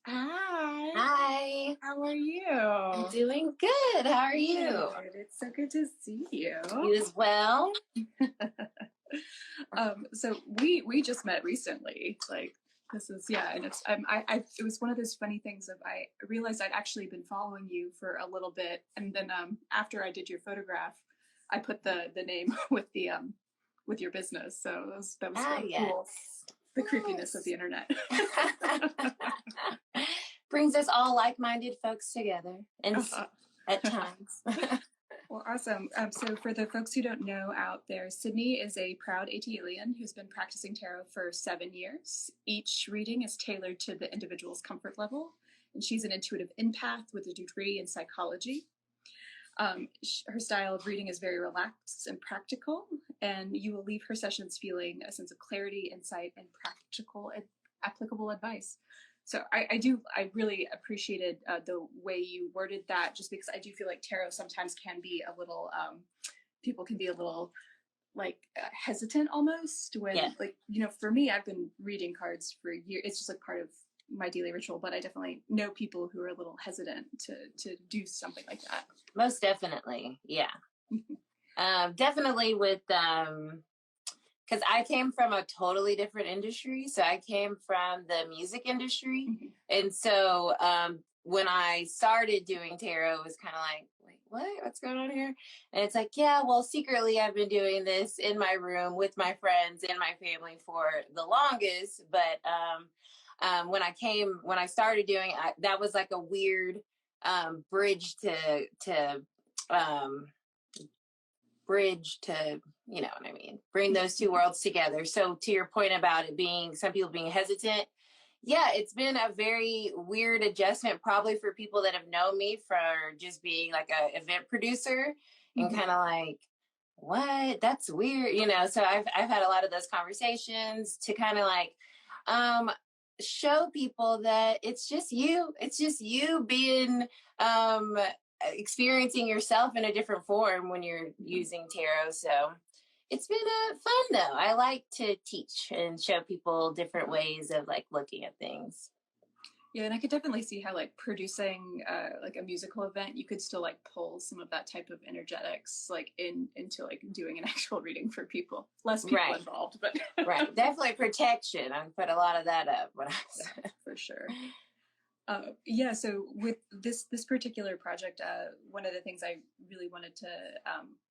Hi, Hi, how are I'm you? doing good. How are you? Good. It's so good to see you. You as well? So we just met recently. Like this is and it's it was one of those funny things of I realized I'd actually been following you for a little bit, and then after I did your photograph, I put the name with your business. So that was really Yes. cool. The creepiness of the internet. Brings us all like-minded folks together, and at times. Well, awesome. So for the folks who don't know out there, Sydney is a proud AT-alien who's been practicing tarot for 7 years. Each reading is tailored to the individual's comfort level, and she's an intuitive empath with a degree in psychology. Her style of reading is very relaxed and practical, and you will leave her sessions feeling a sense of clarity, insight, and practical and applicable advice. So I really appreciated the way you worded that, just because I do feel like tarot sometimes can be a little, people can be a little like hesitant almost when, like, for me, I've been reading cards for years. It's just like part of my daily ritual, but I definitely know people who are a little hesitant to do something like that. Most definitely, yeah. Definitely with because I came from a totally different industry. So I came from the music industry. And so when I started doing tarot, it was kind of like, wait, what's going on here? And it's like, yeah, well, secretly I've been doing this in my room with my friends and my family for the longest. But when I started doing it, that was like a weird bridge to you know what I mean, bring those two worlds together. So to your point about it being, some people being hesitant, yeah, it's been a very weird adjustment, probably for people that have known me for just being like a event producer and kind of like, what? That's weird, So I've had a lot of those conversations to kind of like show people that it's just you being experiencing yourself in a different form when you're using tarot. So it's been fun though. I like to teach and show people different ways of like looking at things. Yeah, and I could definitely see how like producing like a musical event, you could still like pull some of that type of energetics like into like doing an actual reading for people. Less people involved, but right. Definitely protection. I put a lot of that up when for sure. Yeah, so with this particular project, one of the things I really wanted to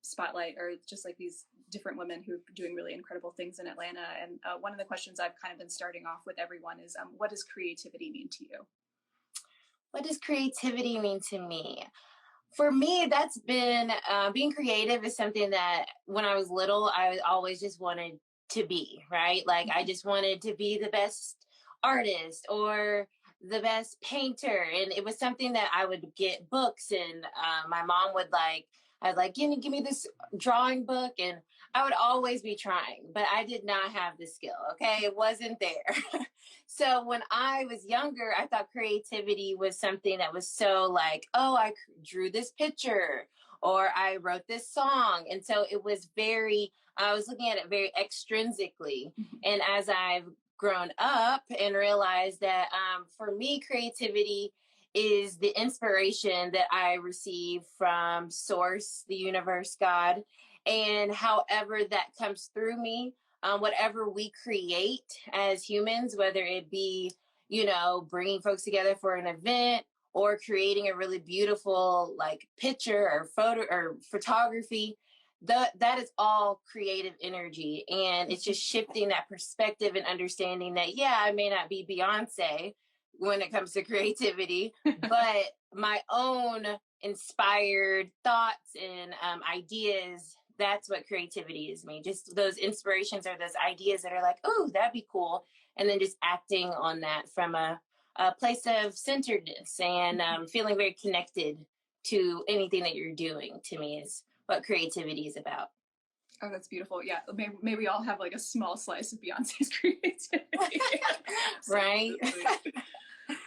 spotlight are just like these different women who are doing really incredible things in Atlanta. And one of the questions I've kind of been starting off with everyone is, what does creativity mean to you? What does creativity mean to me? For me, that's been being creative is something that when I was little, I always just wanted to be, right? Like I just wanted to be the best artist or the best painter. And it was something that I would get books and my mom would I'd like, give me this drawing book. And I would always be trying, but I did not have the skill. Okay. It wasn't there. So when I was younger, I thought creativity was something that was so like, oh, I drew this picture or I wrote this song. And so it was I was looking at it very extrinsically. And as I've grown up and realized that for me, creativity is the inspiration that I receive from Source, the universe, God, and however that comes through me, whatever we create as humans, whether it be, bringing folks together for an event or creating a really beautiful like picture or photo or photography, that is all creative energy. And it's just shifting that perspective and understanding that, yeah, I may not be Beyonce when it comes to creativity, but my own inspired thoughts and ideas, that's what creativity is me. Just those inspirations or those ideas that are like, oh, that'd be cool. And then just acting on that from a place of centeredness and feeling very connected to anything that you're doing, to me is what creativity is about. Oh, that's beautiful. Yeah, maybe we all have like a small slice of Beyonce's creativity. Right?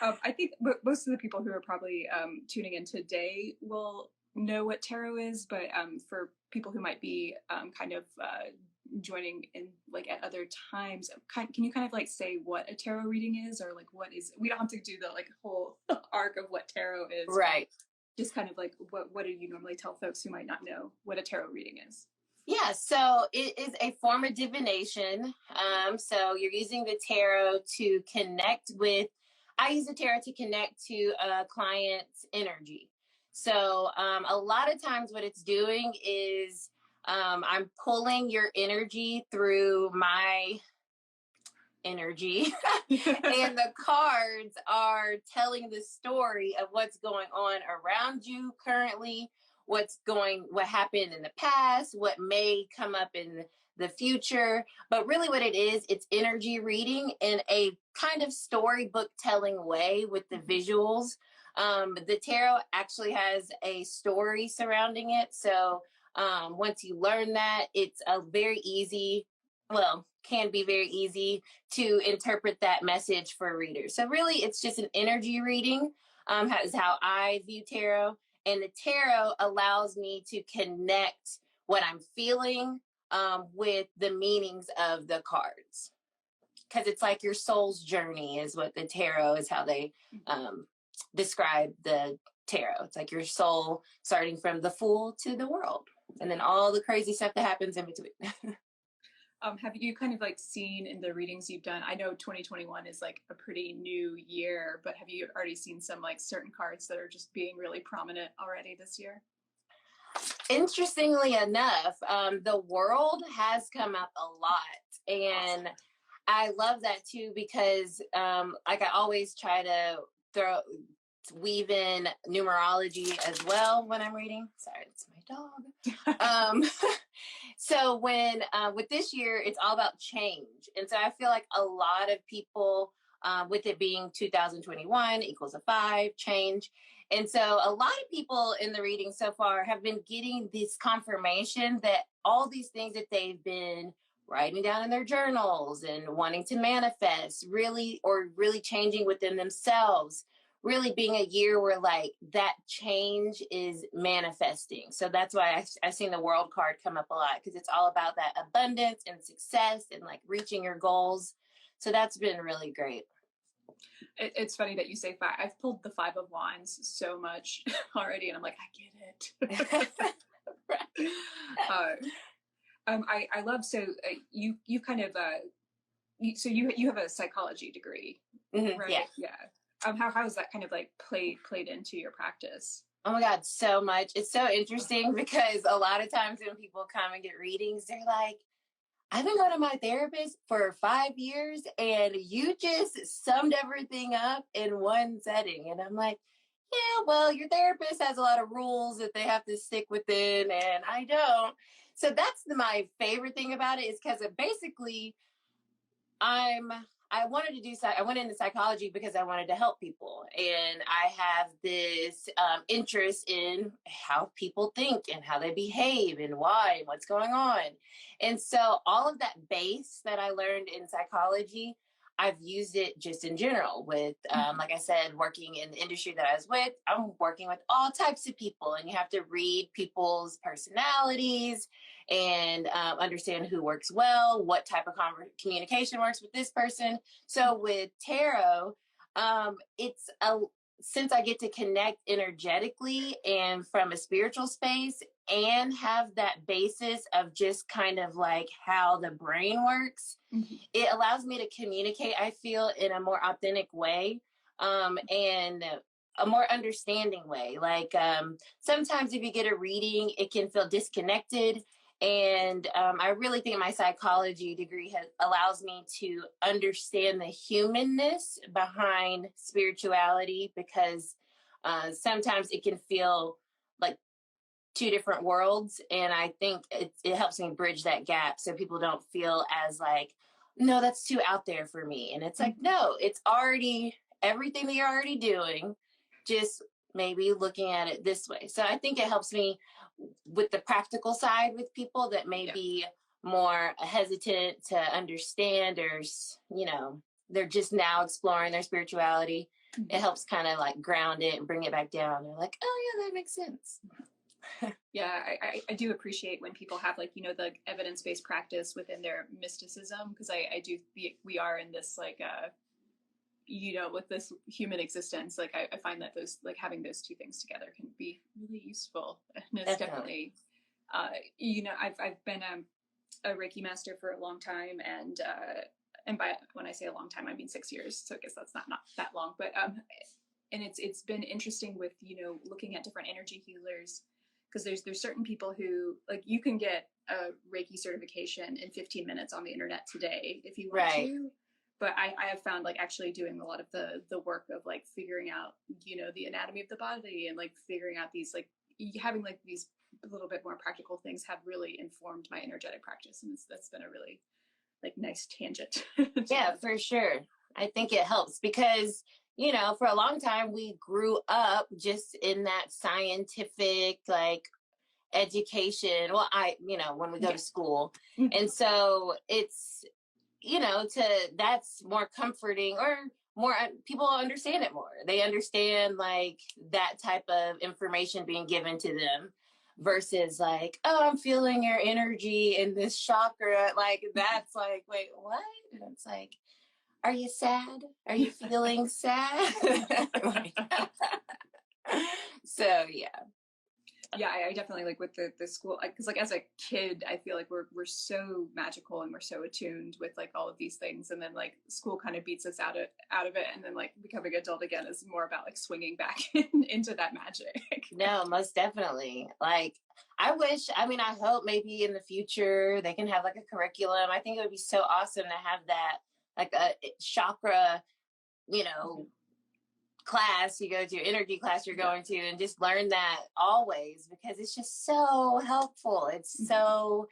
I think most of the people who are probably tuning in today will know what tarot is, but for people who might be kind of joining in like at other times, can you kind of like say what a tarot reading is, or like what is, we don't have to do the like whole arc of what tarot is. Right. Just kind of like what do you normally tell folks who might not know what a tarot reading is? Yeah, so it is a form of divination. So you're using the tarot to connect with, I use the tarot to connect to a client's energy. So a lot of times what it's doing is I'm pulling your energy through my energy and the cards are telling the story of what's going on around you currently, what happened in the past, what may come up in the future. But really what it is, it's energy reading in a kind of storybook telling way with the visuals. The tarot actually has a story surrounding it. So once you learn that, it's a very easy, well, can be very easy to interpret that message for readers. So really, it's just an energy reading, is how I view tarot. And the tarot allows me to connect what I'm feeling with the meanings of the cards. Because it's like your soul's journey is what the tarot is, how they describe the tarot. It's like your soul starting from the Fool to the World. And then all the crazy stuff that happens in between. Have you kind of like seen in the readings you've done, I know 2021 is like a pretty new year, but have you already seen some like certain cards that are just being really prominent already this year? Interestingly enough, the World has come up a lot. And awesome. I love that too, because like I always try to weave in numerology as well when I'm reading. Sorry, it's my dog. So when with this year, it's all about change. And so I feel like a lot of people, with it being 2021 equals a 5, change. And so a lot of people in the reading so far have been getting this confirmation that all these things that they've been writing down in their journals and wanting to manifest really changing within themselves, really being a year where like that change is manifesting. So that's why I've seen the World card come up a lot, because it's all about that abundance and success and like reaching your goals. So that's been really great. It's funny that you say 5. I've pulled the 5 of Wands so much already, and I'm like, I get it. I love, so you kind of so you have a psychology degree, right? Yeah. How has that kind of like played into your practice? Oh my God, so much. It's so interesting because a lot of times when people come and get readings, they're like, I've been going to my therapist for 5 years and you just summed everything up in one setting. And I'm like, yeah, well, your therapist has a lot of rules that they have to stick within and I don't. So that's my favorite thing about it, is because basically I went into psychology because I wanted to help people. And I have this interest in how people think and how they behave and why and what's going on. And so all of that base that I learned in psychology, I've used it just in general with, like I said, working in the industry that I was with. I'm working with all types of people, and you have to read people's personalities and understand who works well, what type of communication works with this person. So with tarot, since I get to connect energetically and from a spiritual space and have that basis of just kind of like how the brain works, it allows me to communicate, I feel, in a more authentic way, and a more understanding way. Like sometimes if you get a reading, it can feel disconnected. And I really think my psychology degree allows me to understand the humanness behind spirituality, because sometimes it can feel like 2 different worlds. And I think it helps me bridge that gap so people don't feel as like, no, that's too out there for me. And it's like, no, it's already everything that you're already doing, just maybe looking at it this way. So I think it helps me with the practical side with people that may be more hesitant to understand, or, you know, they're just now exploring their spirituality. It helps kind of like ground it and bring it back down. They're like, oh yeah, that makes sense. Yeah, I do appreciate when people have like, the evidence-based practice within their mysticism, because I do, we are in this like, with this human existence, like I find that those, like having those two things together can be really useful. And it's Definitely. definitely, I've been a Reiki master for a long time, and by when I say a long time, I mean 6 years. So I guess that's not that long, but and it's been interesting with looking at different energy healers, because there's certain people who, like, you can get a Reiki certification in 15 minutes on the internet today if you want Right. to. But I have found, like, actually doing a lot of the work of like figuring out the anatomy of the body, and like figuring out these, like, having like these a little bit more practical things have really informed my energetic practice, and that's been a really like nice tangent. Yeah, for sure. I think it helps because, for a long time we grew up just in that scientific, like, education. Well, when we go to school. And so it's, that's more comforting, or more people understand it more. They understand like that type of information being given to them versus like, oh, I'm feeling your energy in this chakra. Like, that's like, wait, what? And it's like, are you sad? Are you feeling sad? Like, so yeah. Yeah, I definitely, like, with the school, because like as a kid I feel like we're so magical and we're so attuned with like all of these things, and then like school kind of beats us out of it, and then like becoming adult again is more about like swinging back into that magic. No, most definitely. Like, I hope maybe in the future they can have like a curriculum. I think it would be so awesome to have that, like a chakra, you know, class you go to, energy class you're going to, and just learn that always, because it's just so helpful. It's so,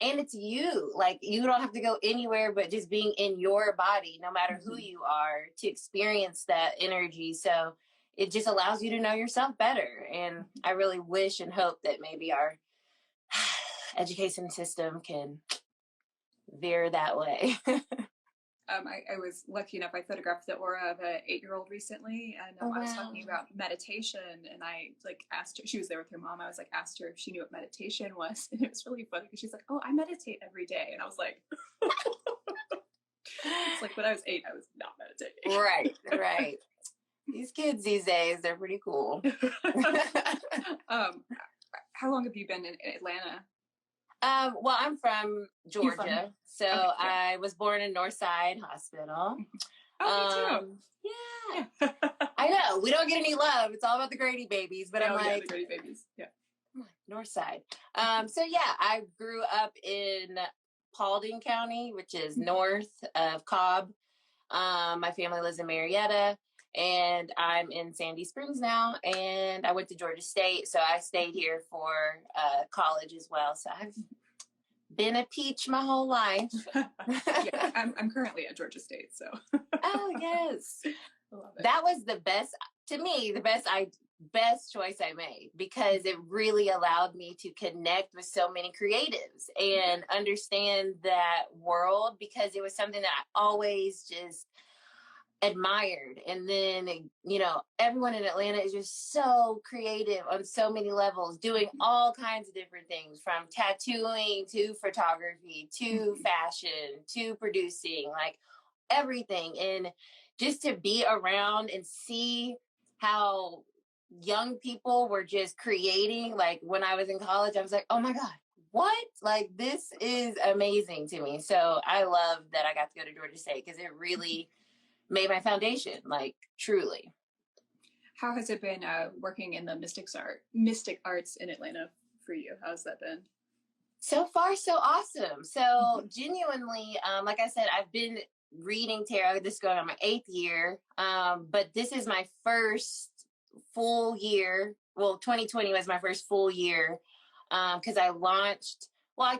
and it's you, like, you don't have to go anywhere but just being in your body, no matter who you are, to experience that energy. So it just allows you to know yourself better. And I really wish and hope that maybe our education system can veer that way. I was lucky enough, I photographed the aura of an 8-year-old recently, and Oh, I was talking wow. about meditation, and I like asked her, she was there with her mom, I was like, asked her if she knew what meditation was, and it was really funny because she's like, oh, I meditate every day, and I was like, it's like when I was 8, I was not meditating. Right. These kids these days, they're pretty cool. How long have you been in Atlanta? Well, I'm from Georgia, so okay, yeah. I was born in Northside Hospital. Oh, me Yeah. too. I know, we don't get any love. It's all about the Grady babies, but I'm like, the Grady babies. Yeah. Northside. So yeah, I grew up in Paulding County, which is north of Cobb. My family lives in Marietta, and I'm in Sandy Springs now. And I went to Georgia State, so I stayed here for college as well. So I've been a peach my whole life. Yeah, I'm currently at Georgia State, so. Oh yes, I love it. that was the best, to me, the best choice I made, because it really allowed me to connect with so many creatives and understand that world, because it was something that I always just admired. And then, everyone in Atlanta is just so creative on so many levels, doing all kinds of different things, from tattooing to photography to fashion to producing, like everything. And just to be around and see how young people were just creating, like when I was in college, I was like, oh my God, what? Like, this is amazing to me. So I love that I got to go to Georgia State, because it really made my foundation, like, truly. How has it been working in the mystic arts in Atlanta for you? How's that been? So far, so awesome. So genuinely, like I said, I've been reading tarot. This is going on my 8th year, but this is my first full year. Well, 2020 was my first full year, because I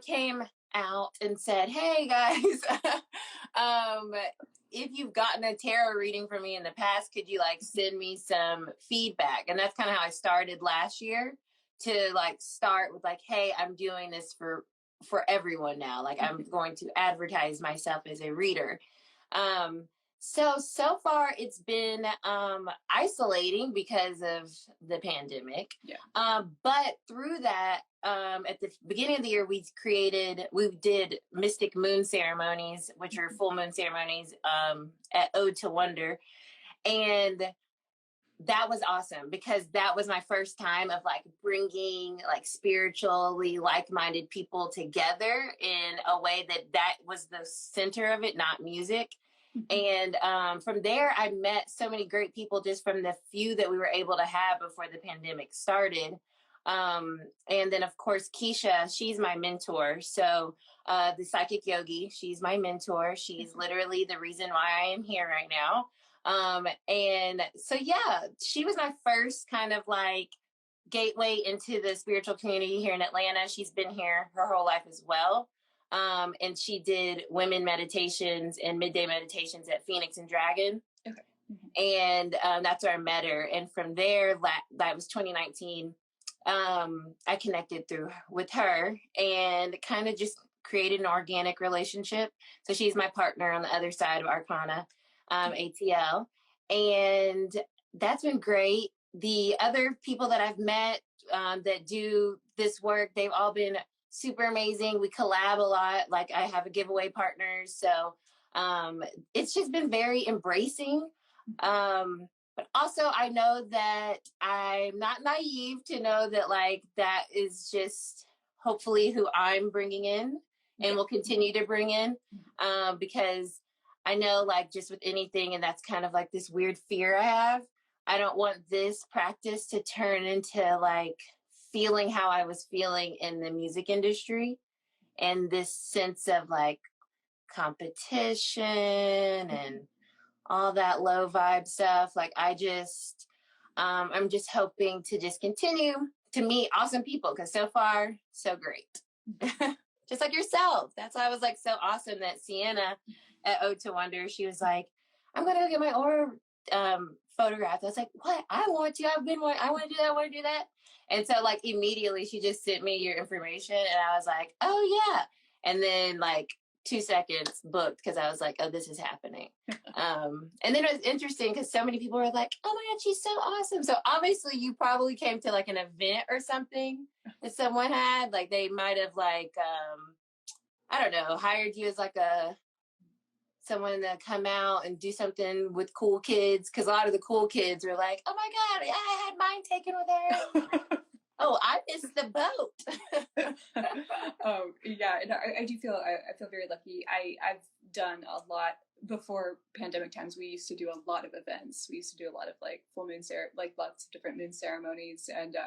came out and said, hey guys, if you've gotten a tarot reading from me in the past, could you like send me some feedback? And that's kind of how I started last year, to like start with like, hey, I'm doing this for everyone now. Like, I'm going to advertise myself as a reader. So far it's been isolating because of the pandemic. Yeah. But through that, at the beginning of the year, we did mystic moon ceremonies, which are full moon ceremonies at Ode to Wonder. And that was awesome because that was my first time of like bringing like spiritually like-minded people together in a way that was the center of it, not music. And from there, I met so many great people just from the few that we were able to have before the pandemic started. And then, of course, Keisha, she's my mentor. So the psychic yogi, she's my mentor. She's literally the reason why I am here right now. And so, yeah, she was my first kind of like gateway into the spiritual community here in Atlanta. She's been here her whole life as well. And she did women meditations and midday meditations at Phoenix and Dragon. Okay. And that's where I met her. And from there, that was 2019. I connected with her and kind of just created an organic relationship. So she's my partner on the other side of Arcana, ATL. And that's been great. The other people that I've met that do this work, they've all been super amazing. We collab a lot. Like I have a giveaway partners. So it's just been very embracing. But also I know that I'm not naive to know that like that is just hopefully who I'm bringing in and will continue to bring in because I know like just with anything, and that's kind of like this weird fear I have. I don't want this practice to turn into like feeling how I was feeling in the music industry and this sense of like competition and all that low vibe stuff. Like I'm just hoping to just continue to meet awesome people because so far, so great. Just like yourself. That's why I was like so awesome that Sienna at Ode to Wonder, she was like, I'm going to go get my aura photographed. I was like, what? I want to. I want to do that. I want to do that. And so like immediately she just sent me your information and I was like, oh yeah. And then like 2 seconds booked because I was like, oh, this is happening. And then it was interesting because so many people were like, oh my God, she's so awesome. So obviously you probably came to like an event or something that someone had. Like they might have like, I don't know, hired you as like someone to come out and do something with cool kids. Because a lot of the cool kids were like, oh my God, yeah, I had mine taken with her. Oh, I missed the boat. Oh yeah, and I do feel I feel very lucky. I've done a lot before pandemic times. We used to do a lot of events. We used to do a lot of like full moon like lots of different moon ceremonies, and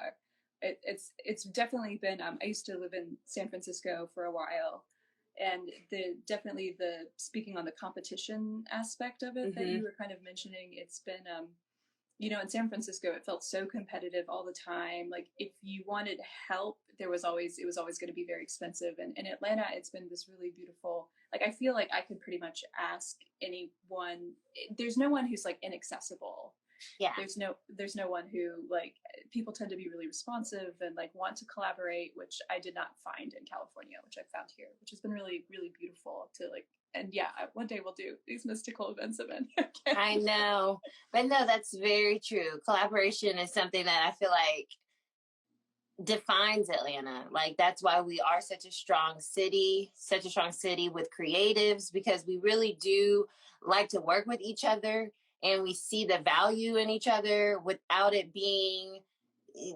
it's definitely been. I used to live in San Francisco for a while, and definitely the speaking on the competition aspect of it that you were kind of mentioning. It's been in San Francisco, it felt so competitive all the time. Like if you wanted help, it was always going to be very expensive. And in Atlanta, it's been this really beautiful, like, I feel like I could pretty much ask anyone. There's no one who's like inaccessible. Yeah. There's no one who like, people tend to be really responsive and like want to collaborate, which I did not find in California, which I found here, which has been really, really beautiful to like. And yeah, one day we'll do these mystical events again. I know. But no, that's very true. Collaboration is something that I feel like defines Atlanta. Like that's why we are such a strong city with creatives, because we really do like to work with each other and we see the value in each other without it being,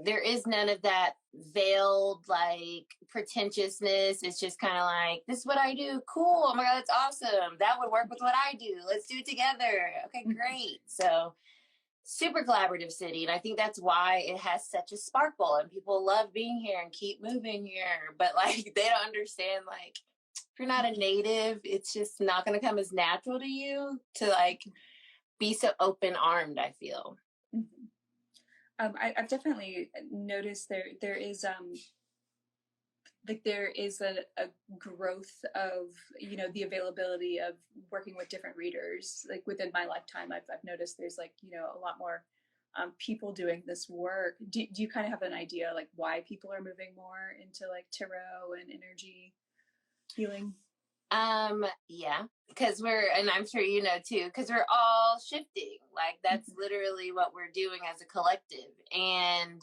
there is none of that veiled like pretentiousness. It's just kind of like, this is what I do. Cool. Oh my God, that's awesome. That would work with what I do. Let's do it together. Okay, great. So super collaborative city. And I think that's why it has such a sparkle and people love being here and keep moving here. But like, they don't understand, like, if you're not a native, it's just not going to come as natural to you to like be so open armed, I feel. I've definitely noticed there is like there is a growth of the availability of working with different readers. Like within my lifetime, I've noticed there's like a lot more people doing this work. Do you kind of have an idea like why people are moving more into like tarot and energy healing? Yeah, because and I'm sure you know too, because we're all shifting. Like that's literally what we're doing as a collective. And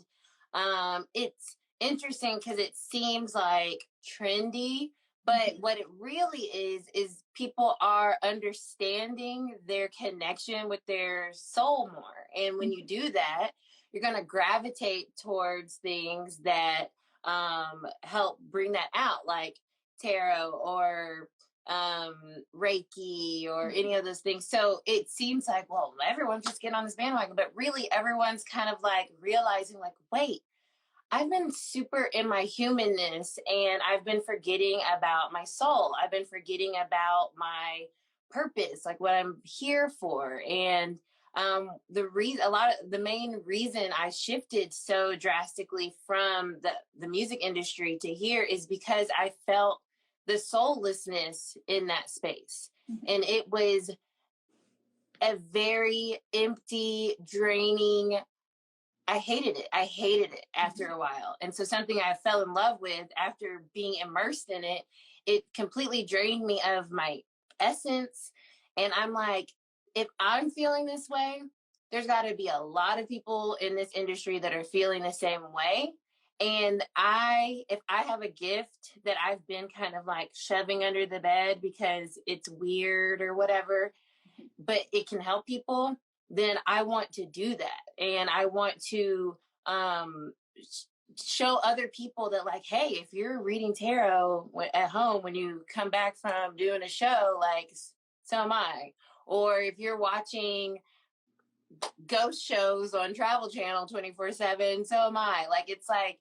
it's interesting because it seems like trendy, but what it really is people are understanding their connection with their soul more. And when you do that, you're going to gravitate towards things that help bring that out, like tarot or Reiki or any of those things. So it seems like, well, everyone's just getting on this bandwagon, but really everyone's kind of like realizing, like, wait, I've been super in my humanness and I've been forgetting about my soul. I've been forgetting about my purpose, like what I'm here for. And the main reason I shifted so drastically from the music industry to here is because I felt the soullessness in that space. And it was a very empty, draining. I hated it. I hated it after a while. And so something I fell in love with after being immersed in it, it completely drained me of my essence. And I'm like, if I'm feeling this way, there's got to be a lot of people in this industry that are feeling the same way. And if I have a gift that I've been kind of like shoving under the bed because it's weird or whatever, but it can help people, then I want to do that. And I want to show other people that, like, hey, if you're reading tarot at home when you come back from doing a show, like, so am I. Or if you're watching ghost shows on Travel Channel 24/7, so am I. Like, it's like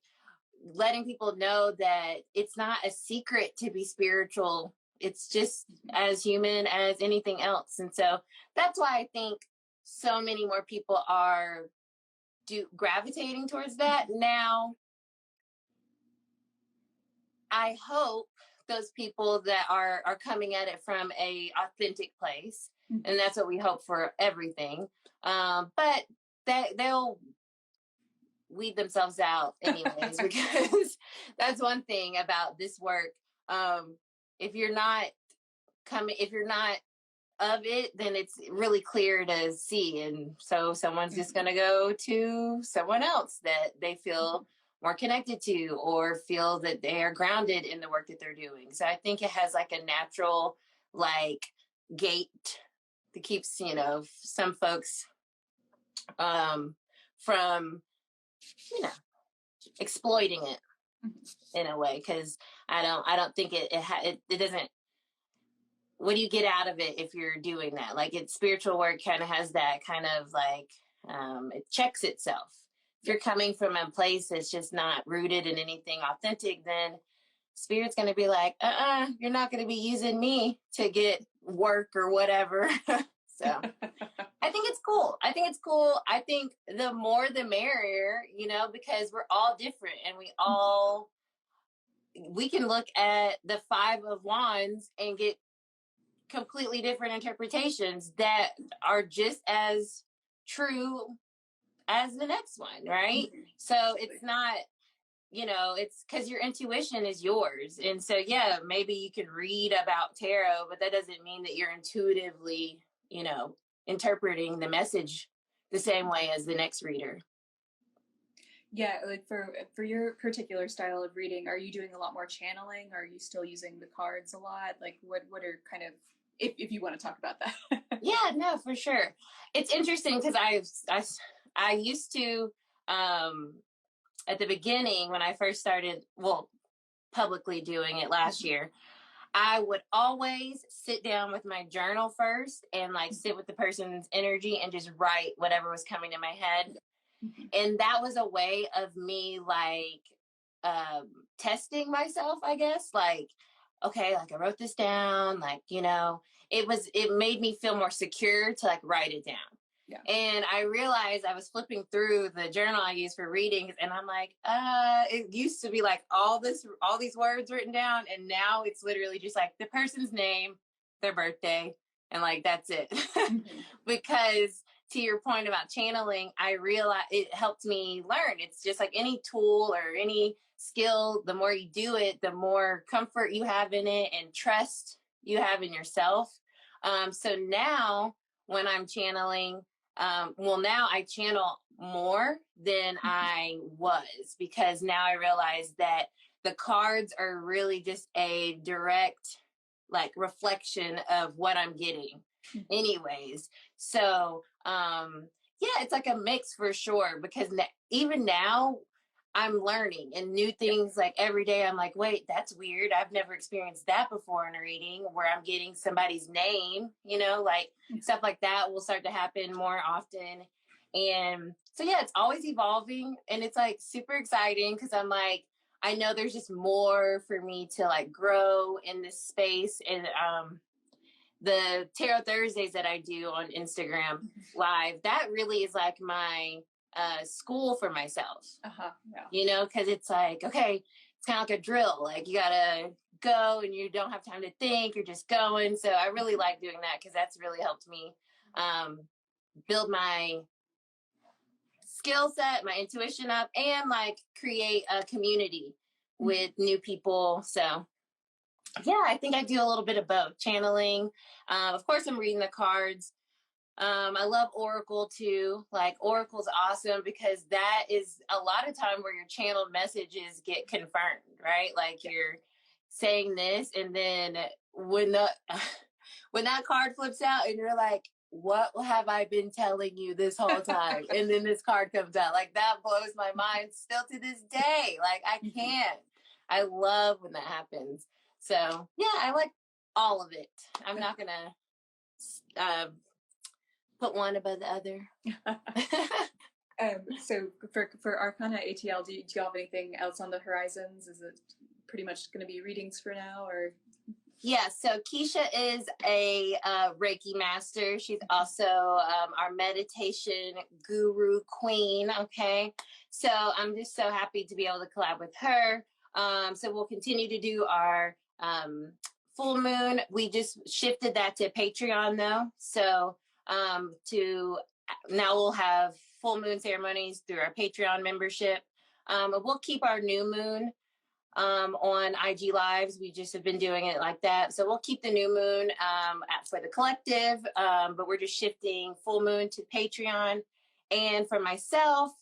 letting people know that it's not a secret to be spiritual. It's just as human as anything else. And so that's why I think so many more people are gravitating towards that. Now, I hope those people that are coming at it from a authentic place, and that's what we hope for everything. But they'll weed themselves out anyways, because that's one thing about this work. If you're not of it, then it's really clear to see. And so someone's just going to go to someone else that they feel more connected to or feel that they are grounded in the work that they're doing. So I think it has like a natural, like, gate that keeps, some folks from, exploiting it in a way. Cause I don't think it doesn't, what do you get out of it if you're doing that? Like, it's spiritual work kind of has that kind of like, it checks itself. If you're coming from a place that's just not rooted in anything authentic, then spirit's going to be like, you're not going to be using me to get work or whatever. So I think it's cool. I think the more the merrier, because we're all different and we can look at the 5 of Wands and get completely different interpretations that are just as true as the next one, right? So it's not, it's because your intuition is yours. And so, yeah, maybe you can read about tarot, but that doesn't mean that you're intuitively, interpreting the message the same way as the next reader. Yeah, like for your particular style of reading, are you doing a lot more channeling? Are you still using the cards a lot? Like, what are kind of, if you want to talk about that? Yeah, no, for sure. It's interesting because I used to, at the beginning when I first started, publicly doing it last year, I would always sit down with my journal first and like sit with the person's energy and just write whatever was coming to my head. And that was a way of me like testing myself, I guess. Like, okay, like I wrote this down, like, it made me feel more secure to like write it down. Yeah. And I realized I was flipping through the journal I use for readings, and I'm like, it used to be like all these words written down, and now it's literally just like the person's name, their birthday, and like that's it. Because to your point about channeling, I realized it helped me learn. It's just like any tool or any skill, the more you do it, the more comfort you have in it and trust you have in yourself. So now when I'm channeling, now I channel more than I was, because now I realize that the cards are really just a direct like reflection of what I'm getting anyways. So yeah, it's like a mix for sure, because even now I'm learning and new things like every day. I'm like, wait, that's weird. I've never experienced that before in a reading where I'm getting somebody's name, like stuff like that will start to happen more often. And so, yeah, it's always evolving, and it's like super exciting because I'm like, I know there's just more for me to like grow in this space. And the Tarot Thursdays that I do on Instagram Live, that really is like my school for myself. Yeah. Because it's like, okay, it's kind of like a drill. Like you gotta go and you don't have time to think, you're just going. So I really like doing that because that's really helped me build my skill set, my intuition up, and like create a community with new people. So yeah, I think I do a little bit of both. Channeling, of course I'm reading the cards. I love Oracle too. Like Oracle's awesome because that is a lot of time where your channeled messages get confirmed, right? Like you're saying this, and then when that card flips out and you're like, what have I been telling you this whole time? And then this card comes out. Like that blows my mind still to this day. Like I can't. I love when that happens. So yeah, I like all of it. I'm not gonna put one above the other. So for Arcana ATL, do you have anything else on the horizons? Is it pretty much going to be readings for now, or? Yeah, so Keisha is a Reiki master. She's also our meditation guru queen, okay? So I'm just so happy to be able to collab with her. So we'll continue to do our full moon. We just shifted that to Patreon though. So now we'll have full moon ceremonies through our Patreon membership. We'll keep our new moon on IG Lives. We just have been doing it like that. So we'll keep the new moon for the collective, but we're just shifting full moon to Patreon. And for myself,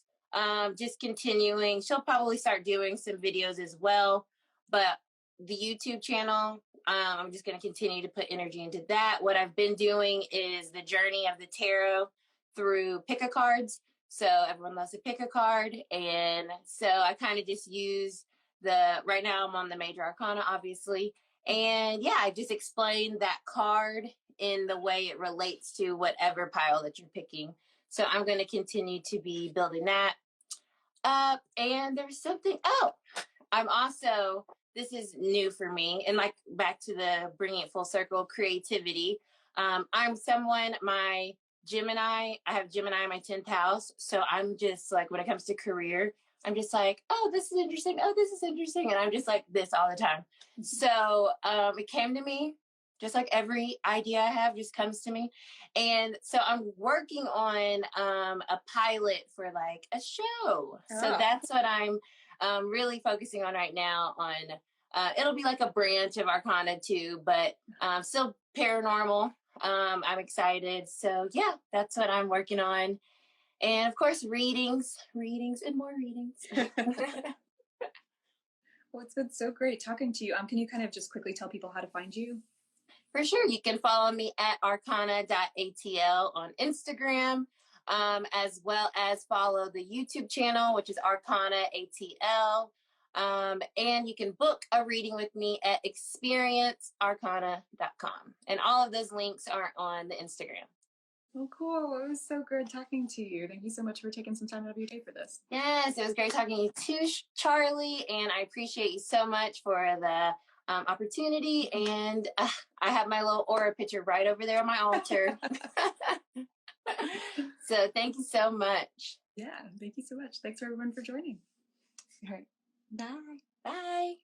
just continuing, she'll probably start doing some videos as well, but the YouTube channel, I'm just going to continue to put energy into that. What I've been doing is the journey of the tarot through pick a cards. So everyone loves to pick a card. And so I kind of just use right now I'm on the major arcana, obviously. And yeah, I just explained that card in the way it relates to whatever pile that you're picking. So I'm going to continue to be building that up. And there's something, I'm also, this is new for me, and like back to the bringing it full circle, creativity. I'm someone, my Gemini, I have Gemini in my 10th house. So I'm just like, when it comes to career, I'm just like, oh, this is interesting. Oh, this is interesting. And I'm just like this all the time. So it came to me, just like every idea I have just comes to me. And so I'm working on a pilot for like a show. So that's what I'm really focusing on right now. It'll be like a branch of Arcana too, but still paranormal. I'm excited. So yeah, that's what I'm working on. And of course, readings, and more readings. Well, it's been so great talking to you. Can you kind of just quickly tell people how to find you? For sure. You can follow me at arcana.atl on Instagram, as well as follow the YouTube channel, which is Arcana ATL. And you can book a reading with me at experiencearcana.com. And all of those links are on the Instagram. Oh, cool. It was so good talking to you. Thank you so much for taking some time out of your day for this. Yes, it was great talking to you too, Charlie. And I appreciate you so much for the opportunity. And I have my little aura picture right over there on my altar. So thank you so much. Yeah, thank you so much. Thanks everyone for joining. All right. Bye. Bye.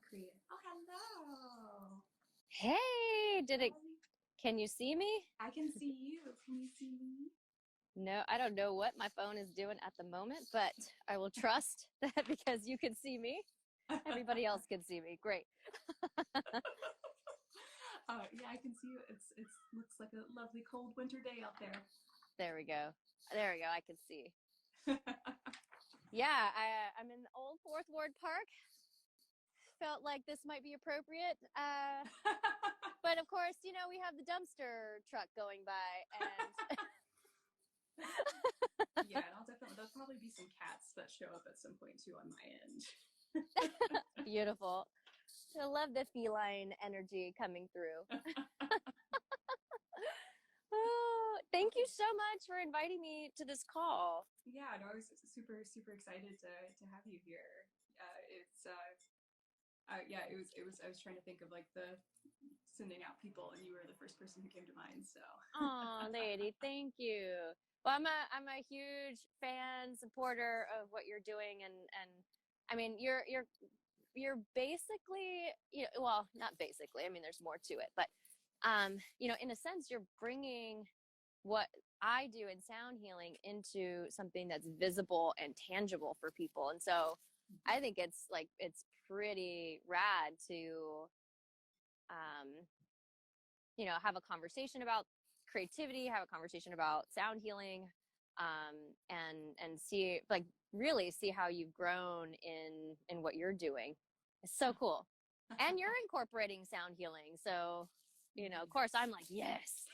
create. Oh, hello. Hey, can you see me? I can see you. Can you see me? No, I don't know what my phone is doing at the moment, but I will trust that because you can see me, everybody else can see me. Great. Yeah, I can see you. It's looks like a lovely cold winter day out there. There we go. There we go. I can see. Yeah, I'm in the old Fourth Ward Park. Felt like this might be appropriate. But of course, you know, we have the dumpster truck going by and Yeah, and there'll probably be some cats that show up at some point too on my end. beautiful. I love the feline energy coming through. Oh, thank you so much for inviting me to this call. Yeah, no, I was super excited to have you here. Yeah, it was. I was trying to think of like the sending out people, and you were the first person who came to mind. So. Oh, lady, thank you. Well, I'm a huge fan, supporter of what you're doing, and I mean, you're basically, you know, well, not basically. I mean, there's more to it, but you know, in a sense, you're bringing what I do in sound healing into something that's visible and tangible for people, and so I think it's pretty rad to you know, have a conversation about creativity, have a conversation about sound healing, and see, like, really see how you've grown in what you're doing. It's so cool. And you're incorporating sound healing, so you know, of course, I'm like, yes.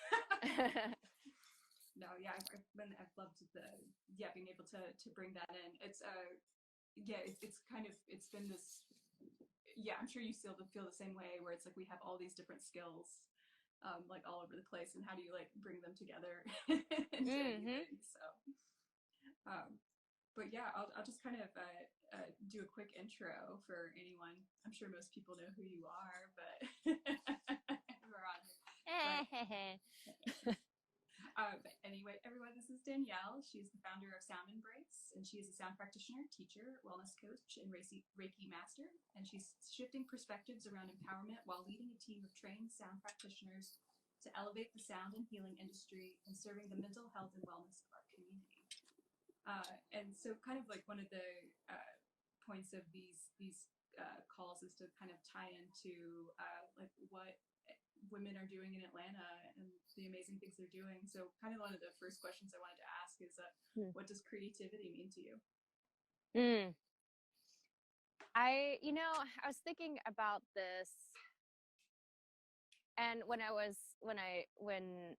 No, yeah, I've loved being able to bring that in. It's it's kind of, it's been this, yeah, I'm sure you still feel the same way, where it's like we have all these different skills like all over the place, and how do you like bring them together into anything? So but yeah, I'll just kind of do a quick intro for anyone. I'm sure most people know who you are, but we're on here. But anyway, everyone, this is Danielle. She's the founder of Sound Embrace, and she is a sound practitioner, teacher, wellness coach, and Reiki master. And she's shifting perspectives around empowerment while leading a team of trained sound practitioners to elevate the sound and healing industry and serving the mental health and wellness of our community. And so kind of like one of the points of these calls is to kind of tie into like what women are doing in Atlanta and the amazing things they're doing. So kind of one of the first questions I wanted to ask is what does creativity mean to you? You know, I was thinking about this, and when when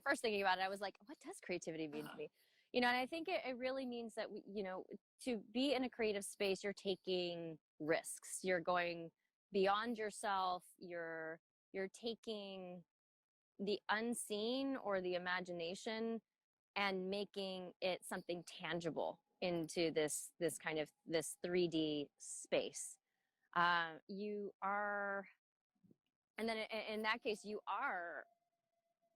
first thinking about it, I was like, what does creativity mean to me? You know, and I think it really means that you know, to be in a creative space, you're taking risks. You're going beyond yourself. You're taking the unseen or the imagination and making it something tangible into this kind of this 3D space. You are, and then in that case, you are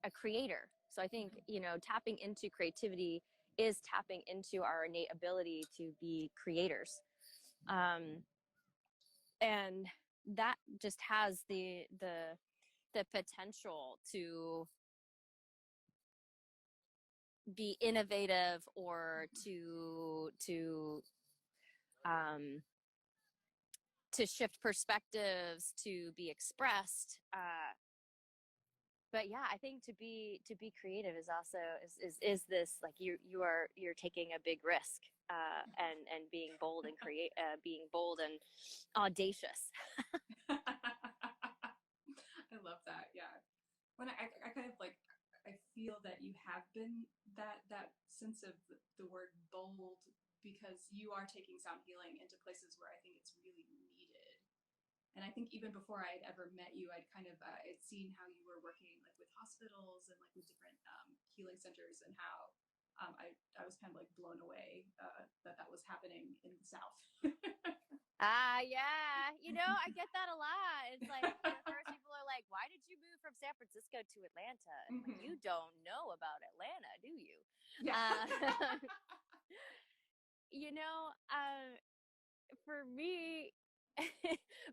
a creator. So I think, you know, tapping into creativity is tapping into our innate ability to be creators. And that just has the potential to be innovative or to shift perspectives, to be expressed. But yeah, I think to be creative is also is this, like, you're taking a big risk and being bold and being bold and audacious. I love that. Yeah, when I kind of like, I feel that you have been that sense of the word bold, because you are taking sound healing into places where I think it's really needed. And I think even before I had ever met you, I'd kind of I'd seen how you were working like with hospitals and like with different healing centers, and how I was kind of like blown away that was happening in the South. Yeah, you know, I get that a lot. It's like, you know, first people are like, why did you move from San Francisco to Atlanta? And like, you don't know about Atlanta, do you? Yeah. You know, for me,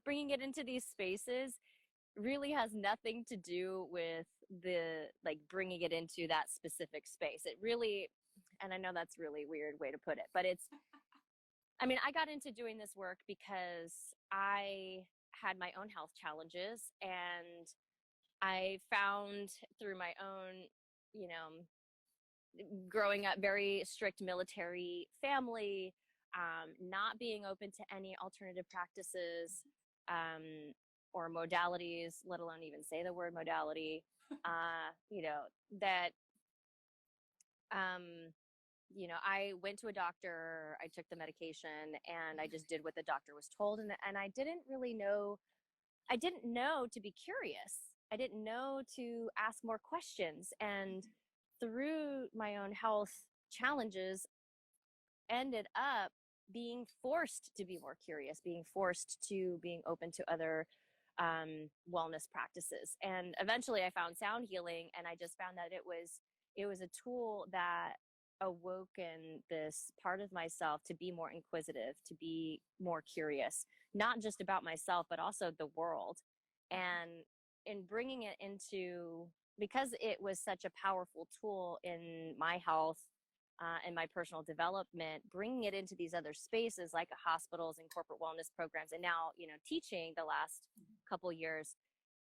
bringing it into these spaces really has nothing to do with the like bringing it into that specific space. It really, and I know that's really weird way to put it, but it's, I mean, I got into doing this work because I had my own health challenges, and I found through my own, you know, growing up very strict military family, not being open to any alternative practices, or modalities, let alone even say the word modality, you know, that, um, you know, I went to a doctor, I took the medication, and I just did what the doctor was told. And I didn't really know, I didn't know to be curious. I didn't know to ask more questions. And through my own health challenges, ended up being forced to be more curious, being forced to being open to other wellness practices. And eventually I found sound healing, and I just found that it was a tool that awoken this part of myself to be more inquisitive, to be more curious, not just about myself, but also the world. And in bringing it into, because it was such a powerful tool in my health, and my personal development, bringing it into these other spaces like hospitals and corporate wellness programs, and now, you know, teaching the last couple years,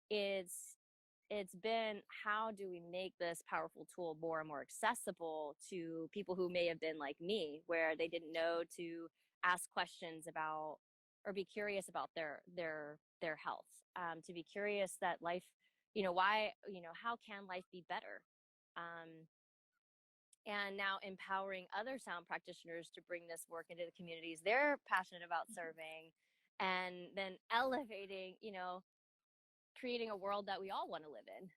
it's been, how do we make this powerful tool more and more accessible to people who may have been like me, where they didn't know to ask questions about or be curious about their health, to be curious that life, you know, why, you know, how can life be better? And now empowering other sound practitioners to bring this work into the communities they're passionate about serving, and then elevating, you know, creating a world that we all want to live in.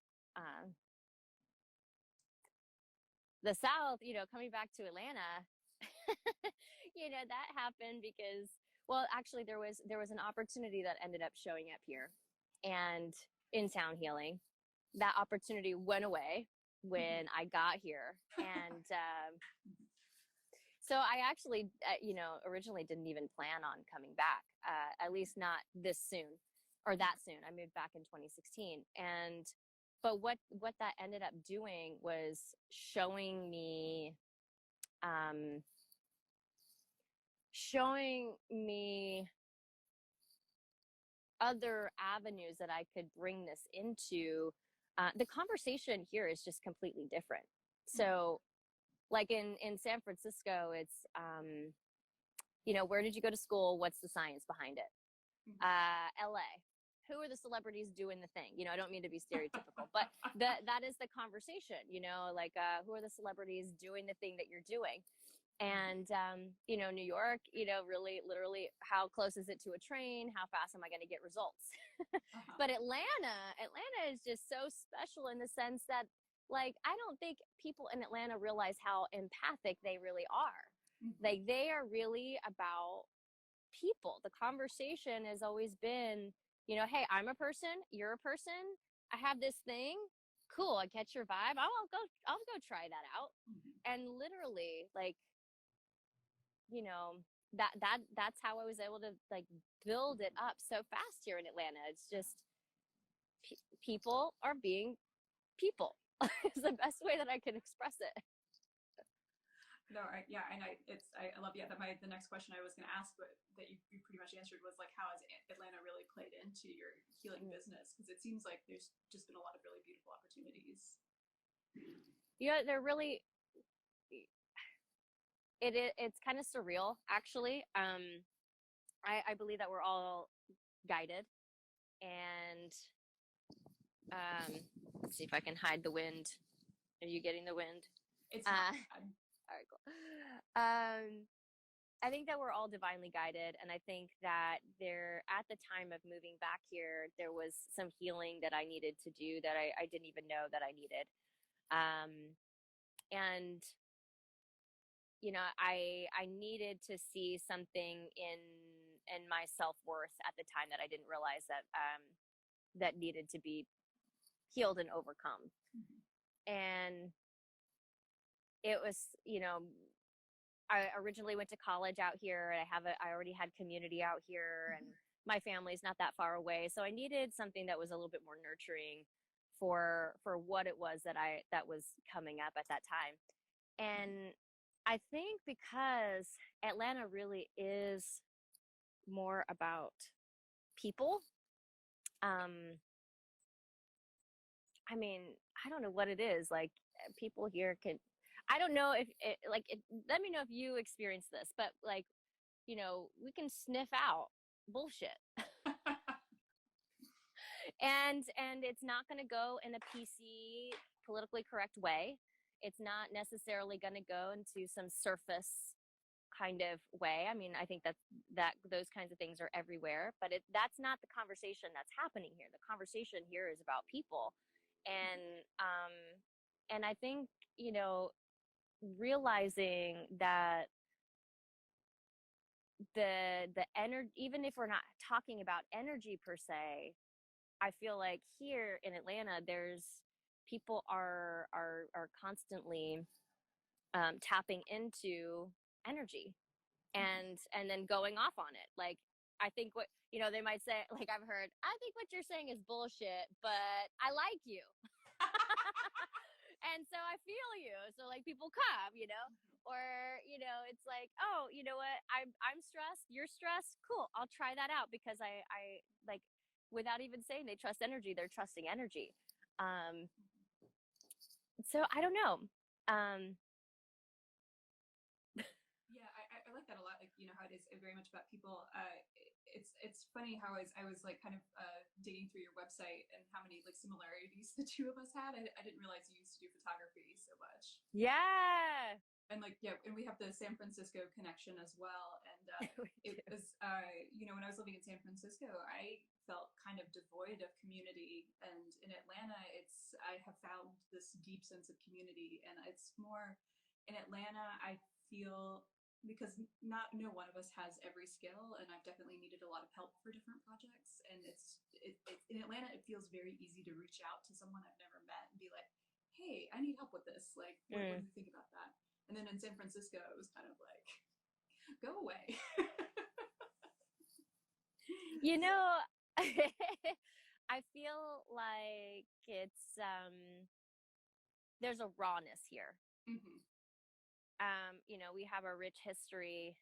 The South, you know, coming back to Atlanta, you know, that happened because, well, actually there was an opportunity that ended up showing up here, and in sound healing, that opportunity went away when I got here. And so I actually, you know, originally didn't even plan on coming back, at least not this soon or that soon. I moved back in 2016. And, but what that ended up doing was showing me other avenues that I could bring this into. The conversation here is just completely different. So like in San Francisco, it's, you know, where did you go to school? What's the science behind it? LA, who are the celebrities doing the thing? You know, I don't mean to be stereotypical, but that is the conversation, you know, like, who are the celebrities doing the thing that you're doing? And, you know, New York, you know, really, literally, how close is it to a train? How fast am I going to get results? But Atlanta is just so special in the sense that, like, I don't think people in Atlanta realize how empathic they really are. Like, they are really about people. The conversation has always been, you know, hey, I'm a person, you're a person, I have this thing, cool, I catch your vibe, I'll go try that out. And literally, like, you know, that's how I was able to like build it up so fast here in Atlanta. It's just people are being people. Is the best way that I can express it. No, yeah, and I love, yeah, that the next question I was going to ask, but that you pretty much answered, was like, how has Atlanta really played into your healing business? Because it seems like there's just been a lot of really beautiful opportunities. Yeah, they're really, it's kind of surreal, actually. I believe that we're all guided, and let's see if I can hide the wind. Are you getting the wind? It's not all right, cool. I think that we're all divinely guided, and I think that there, at the time of moving back here, there was some healing that I needed to do that I didn't even know that I needed. And you know, I needed to see something in my self-worth at the time that I didn't realize that that needed to be healed and overcome. And it was, you know, I originally went to college out here. I already had community out here, and my family's not that far away, so I needed something that was a little bit more nurturing for what it was that was coming up at that time. And I think because Atlanta really is more about people. I mean, I don't know what it is. Like, people here can, I don't know if it, like, let me know if you experience this, but like, we can sniff out bullshit. And it's not going to go in a PC, politically correct way. It's not necessarily going to go into some surface kind of way. I mean, I think that those kinds of things are everywhere, but that's not the conversation that's happening here. The conversation here is about people. And I think, realizing that the energy, even if we're not talking about energy per se, I feel like here in Atlanta, there's people are constantly tapping into energy and then going off on it. Like, I think what they might say, like, I've heard, I think what you're saying is bullshit, but I like you. And so I feel you. So like, people come, or it's like, oh, you know what, I'm stressed, you're stressed, cool, I'll try that out, because I like, without even saying they trust energy, they're trusting energy. So I don't know. Yeah, I like that a lot. Like, how it is very much about people. It's funny how I was like kind of digging through your website and how many like similarities the two of us had. I didn't realize you used to do photography so much. Yeah. And like, yeah, and we have the San Francisco connection as well. And it was, when I was living in San Francisco, I felt kind of devoid of community. And in Atlanta, I have found this deep sense of community. And it's more in Atlanta, I feel, because no one of us has every skill, and I've definitely needed a lot of help for different projects. And in Atlanta, it feels very easy to reach out to someone I've never met and be like, hey, I need help with this. Like, what do you think about that? And then in San Francisco, it was kind of like, go away. I feel like it's there's a rawness here. Mm-hmm. We have a rich history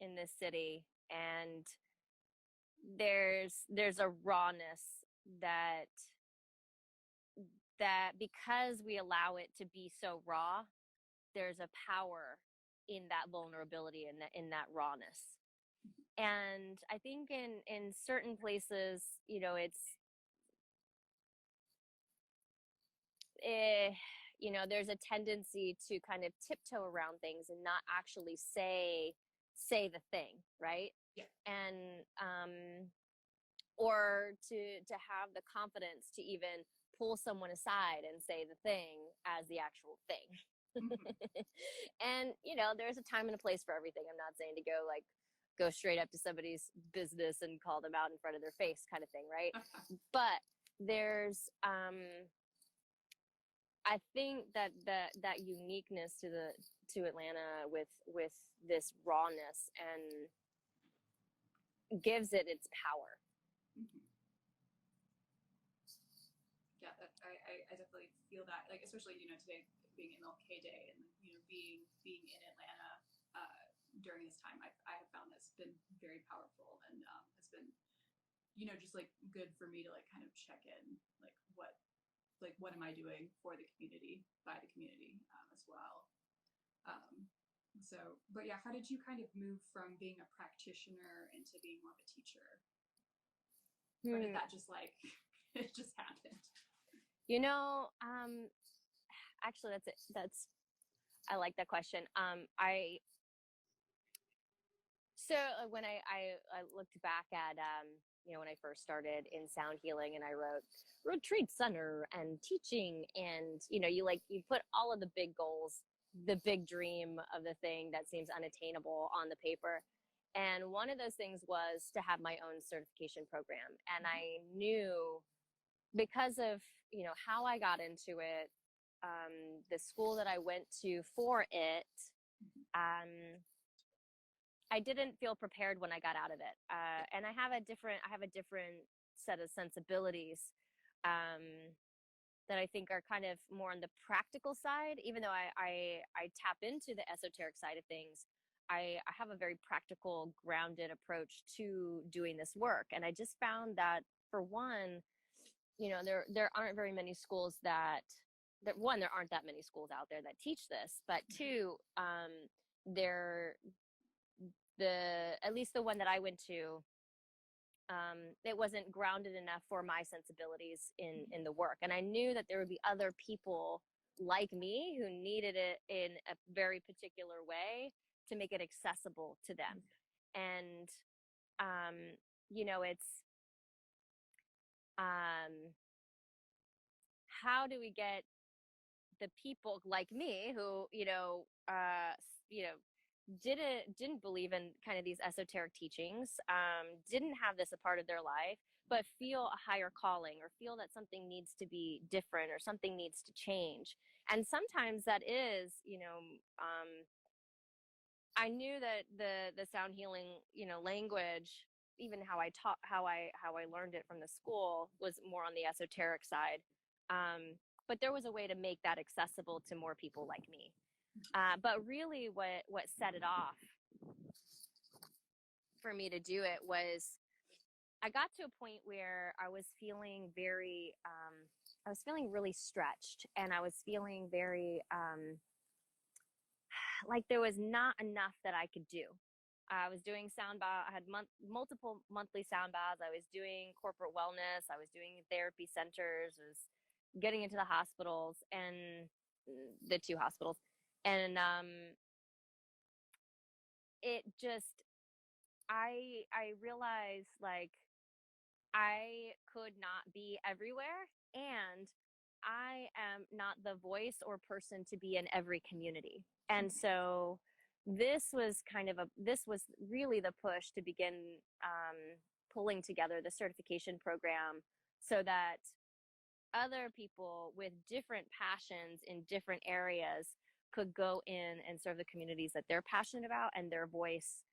in this city, and there's a rawness that because we allow it to be so raw, there's a power in that vulnerability and in that rawness. And I think in certain places, there's a tendency to kind of tiptoe around things and not actually say the thing, right? Yeah. And or to have the confidence to even pull someone aside and say the thing as the actual thing. Mm-hmm. And there's a time and a place for everything. I'm not saying to go straight up to somebody's business and call them out in front of their face, kind of thing, right? But there's I think that uniqueness to Atlanta with this rawness and gives it its power. Mm-hmm. Yeah, I definitely feel that. Like, especially today being MLK Day, and being in Atlanta during this time, I have found that's been very powerful, and has been just like good for me to like kind of check in, like what am I doing for the community, by the community, as well. But yeah, how did you kind of move from being a practitioner into being more of a teacher? Or did that just like it just happened? Actually, that's I like that question. So when I looked back at when I first started in sound healing, and I wrote retreat center and teaching, and you put all of the big goals, the big dream of the thing that seems unattainable on the paper. And one of those things was to have my own certification program. And I knew, because of how I got into it, the school that I went to for it, I didn't feel prepared when I got out of it. And I have a different set of sensibilities um, that I think are kind of more on the practical side. Even though I tap into the esoteric side of things, I have a very practical, grounded approach to doing this work. And I just found that, for one, there aren't very many schools that one, there aren't that many schools out there that teach this, but two, there at least the one that I went to, it wasn't grounded enough for my sensibilities in the work. And I knew that there would be other people like me who needed it in a very particular way to make it accessible to them. And it's how do we get the people like me who didn't believe in kind of these esoteric teachings, didn't have this a part of their life, but feel a higher calling, or feel that something needs to be different, or something needs to change. And sometimes that is, I knew that the sound healing, language, even how I taught, how I learned it from the school, was more on the esoteric side. But there was a way to make that accessible to more people like me. But really, what set it off for me to do it was, I got to a point where I was feeling really stretched, and I was feeling very like there was not enough that I could do. I was doing sound bath. I had multiple monthly sound baths. I was doing corporate wellness. I was doing therapy centers. I was getting into the hospitals, and the 2 hospitals. And it just, I realized, like, I could not be everywhere, and I am not the voice or person to be in every community. And so this was really the push to begin pulling together the certification program, so that other people with different passions in different areas could go in and serve the communities that they're passionate about, and their voice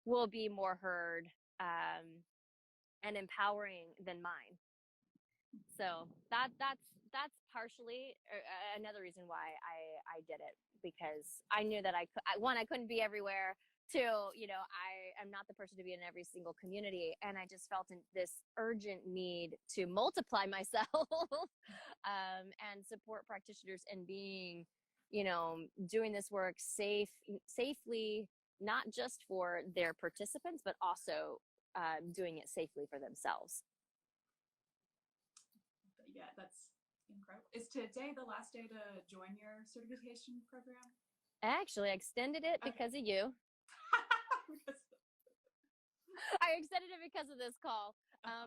will be more heard and empowering than mine. So that's partially another reason why I did it, because I knew that I couldn't be everywhere. Two, I am not the person to be in every single community, and I just felt this urgent need to multiply myself and support practitioners in being, doing this work safely, not just for their participants, but also doing it safely for themselves. Yeah, that's incredible. Is today the last day to join your certification program? Actually, I extended it because of you. I extended it because of this call.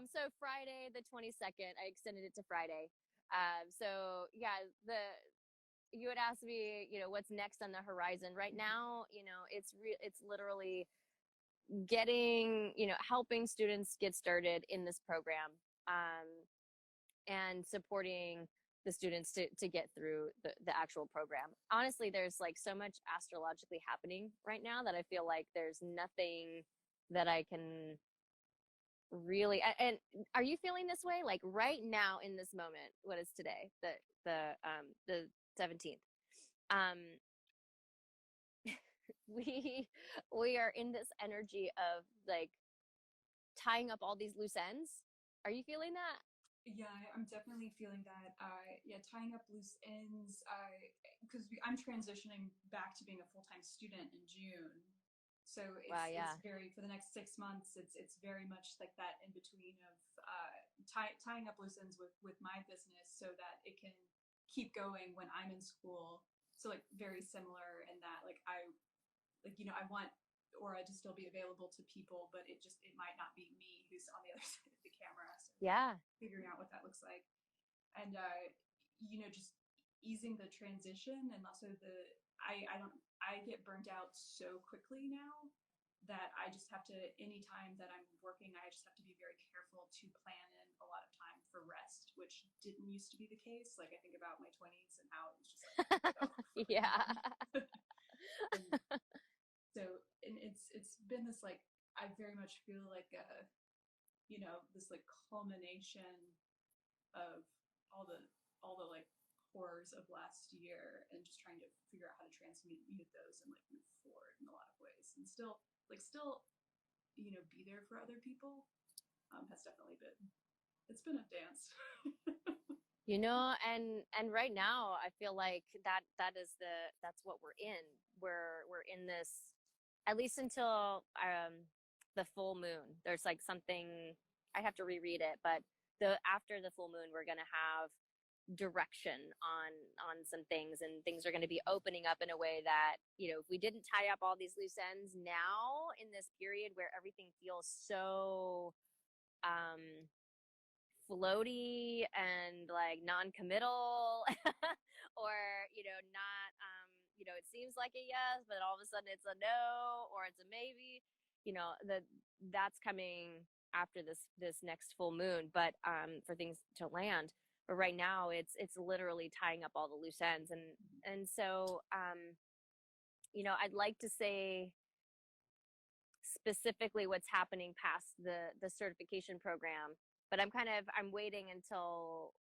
So Friday, the 22nd, I extended it to Friday. So yeah, you had asked me, what's next on the horizon. Right now, it's literally getting, helping students get started in this program, and supporting the students to get through the actual program. Honestly, there's like so much astrologically happening right now that I feel like there's nothing that I can really, and are you feeling this way? Like right now in this moment, what is today? The 17th. We are in this energy of like tying up all these loose ends. Are you feeling that? Yeah, I'm definitely feeling that. Yeah, tying up loose ends. Because I'm transitioning back to being a full-time student in June, so Wow, yeah. it's very, for the next 6 months. It's very much like that in between of tying up loose ends with my business, so that it can keep going when I'm in school. So like very similar in that, like I want Aura to still be available to people, but it might not be me who's on the other side of the camera. So yeah, figuring out what that looks like, and just easing the transition, and also I get burnt out so quickly now that I just have to, anytime that I'm working, I just have to be very careful to plan in a lot of time for rest, which didn't used to be the case. Like I think about my 20s and how it was just like, yeah. So, and it's been this like, I very much feel like this like culmination of all the like horrors of last year, and just trying to figure out how to transmute those and like move forward in a lot of ways, and still be there for other people. Has definitely been, it's been a dance. And right now I feel like that's what we're in. We're in this, at least until the full moon. There's like something, I have to reread it, but after the full moon we're going to have direction on some things, and things are going to be opening up in a way that, if we didn't tie up all these loose ends now in this period where everything feels so floaty and like non-committal, or not, it seems like a yes but all of a sudden it's a no, or it's a maybe, that's coming after this next full moon, but for things to land. But right now it's literally tying up all the loose ends, and so I'd like to say specifically what's happening past the certification program, but I'm waiting until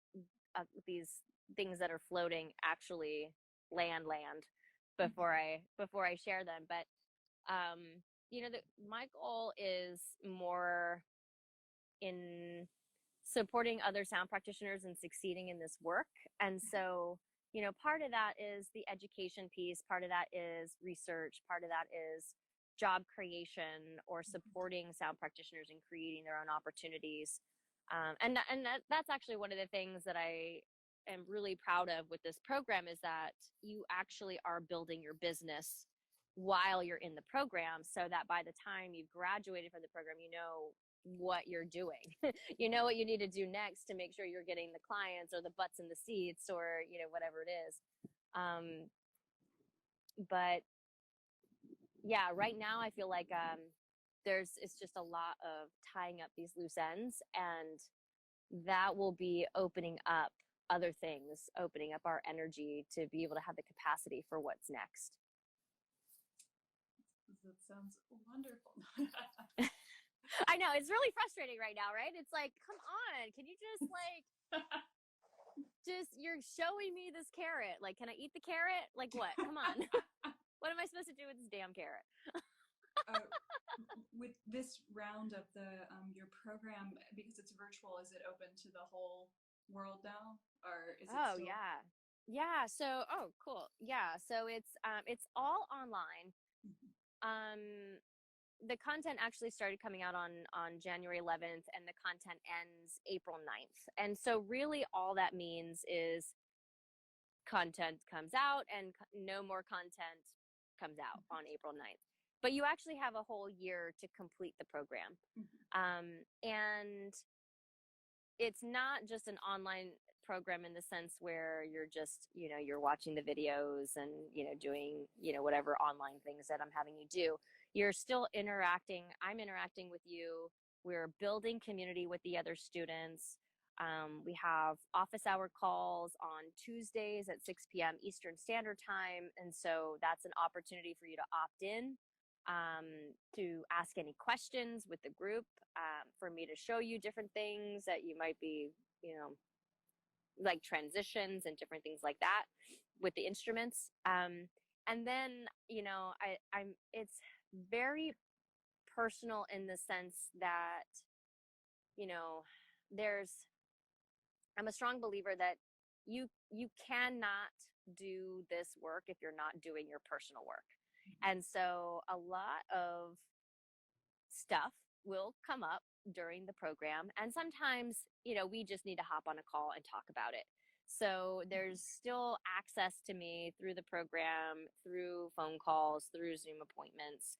these things that are floating actually land before I share them. But my goal is more in supporting other sound practitioners and succeeding in this work. And so, part of that is the education piece, part of that is research, part of that is job creation, or supporting sound practitioners in creating their own opportunities. And that's actually one of the things that I am really proud of with this program, is that you actually are building your business while you're in the program, so that by the time you've graduated from the program, you know what you're doing. You know what you need to do next to make sure you're getting the clients or the butts in the seats, or whatever it is. But yeah, right now I feel like it's just a lot of tying up these loose ends, and that will be opening up other things, opening up our energy to be able to have the capacity for what's next. That sounds wonderful. I know, it's really frustrating right now, right? It's like, come on, can you just like you're showing me this carrot, like, can I eat the carrot? Like, what? Come on. What am I supposed to do with this damn carrot? With this round of your program, because it's virtual, is it open to the whole world now, or is it still... yeah, so cool, yeah, so it's all online. The content actually started coming out on January 11th, and the content ends April 9th. And so really all that means is content comes out and no more content comes out on April 9th. But you actually have a whole year to complete the program. And it's not just an online program in the sense where you're just, you're watching the videos and, doing, whatever online things that I'm having you do. You're still interacting. I'm interacting with you. We're building community with the other students. We have office hour calls on Tuesdays at 6 p.m. Eastern Standard Time. And so that's an opportunity for you to opt in, to ask any questions with the group, for me to show you different things that you might be, like transitions and different things like that with the instruments. And then, it's very personal in the sense that, I'm a strong believer that you cannot do this work if you're not doing your personal work. And so a lot of stuff will come up during the program, and sometimes we just need to hop on a call and talk about it. So there's still access to me through the program, through phone calls, through Zoom appointments.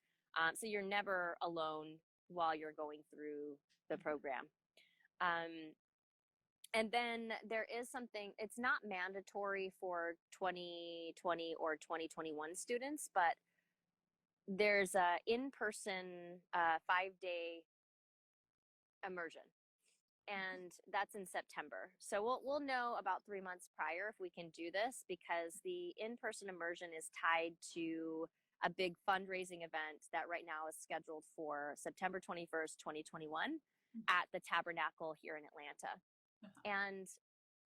So you're never alone while you're going through the program. And then there is something, it's not mandatory for 2020 or 2021 students, but there's a in-person 5-day immersion, and that's in September. So we'll know about 3 months prior if we can do this, because the in-person immersion is tied to a big fundraising event that right now is scheduled for September 21st, 2021 at the Tabernacle here in Atlanta. And,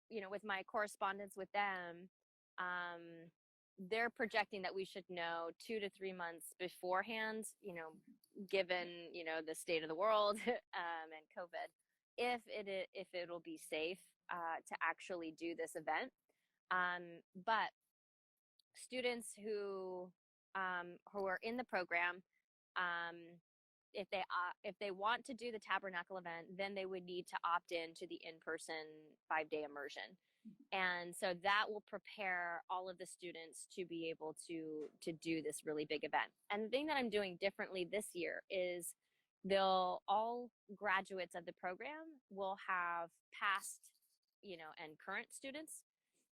you know, with my correspondence with them, they're projecting that we should know 2 to 3 months beforehand, you know, given, you know, the state of the world and COVID, if it'll be safe to actually do this event. But students who are in the program, if they want to do the Tabernacle event, then they would need to opt in to the in-person 5-day immersion. And so that will prepare all of the students to be able to do this really big event. And the thing that I'm doing differently this year is all graduates of the program will have past, you know, and current students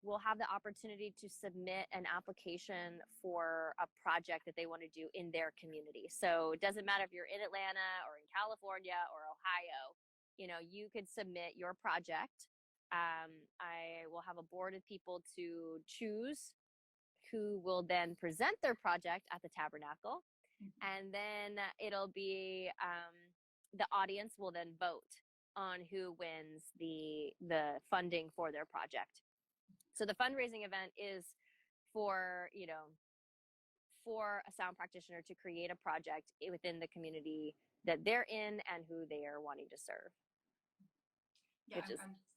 will have the opportunity to submit an application for a project that they want to do in their community. So it doesn't matter if you're in Atlanta or in California or Ohio, you know, you could submit your project. I will have a board of people to choose who will then present their project at the Tabernacle. And then it'll be, the audience will then vote on who wins the funding for their project. So the fundraising event is for, you know, for a sound practitioner to create a project within the community that they're in and who they are wanting to serve. Yeah,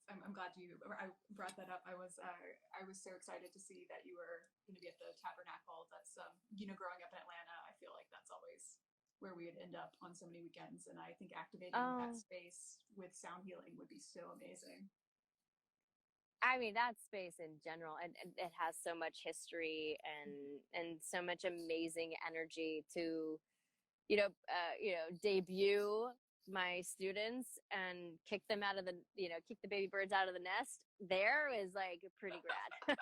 I'm glad I brought that up. I was so excited to see that you were going to be at the Tabernacle. That's you know, growing up in Atlanta, I feel like that's always where we would end up on so many weekends, and I think activating that space with sound healing would be so amazing. I mean, that space in general, and it has so much history and so much amazing energy to, you know, debut my students and kick them out of the, you know, kick the baby birds out of the nest. There is like pretty rad.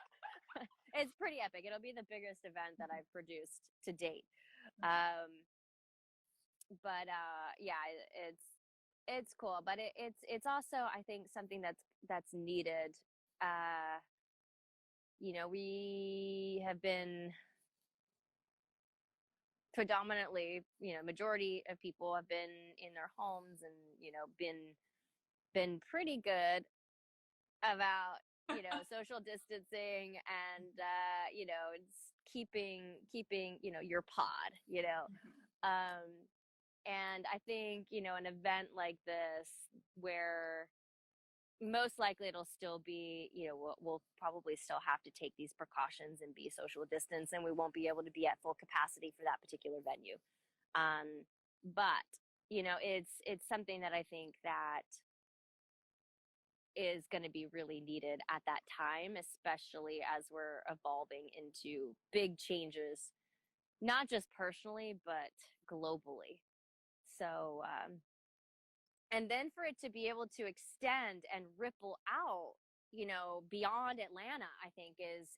It's pretty epic. It'll be the biggest event that I've produced to date. But yeah, it's cool, but it's also, I think, something that's needed. You know, we have been predominantly, you know, majority of people have been in their homes and, you know, been pretty good about, you know, social distancing and, you know, it's keeping, you know, your pod, you know. And I think, you know, an event like this where most likely it'll still be, you know, we'll probably still have to take these precautions and be social distance, and we won't be able to be at full capacity for that particular venue. But, you know, it's something that I think that is going to be really needed at that time, especially as we're evolving into big changes, not just personally, but globally. So, and then for it to be able to extend and ripple out, you know, beyond Atlanta, I think is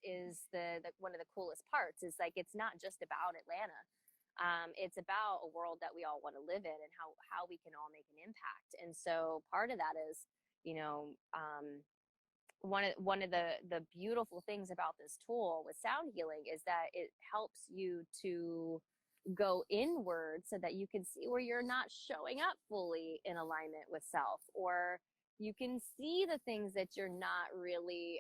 the one of the coolest parts. Is like, it's not just about Atlanta. It's about a world that we all want to live in and how we can all make an impact. And so part of that is, you know, one of the beautiful things about this tool with sound healing is that it helps you to go inward so that you can see where you're not showing up fully in alignment with self, or you can see the things that you're not really,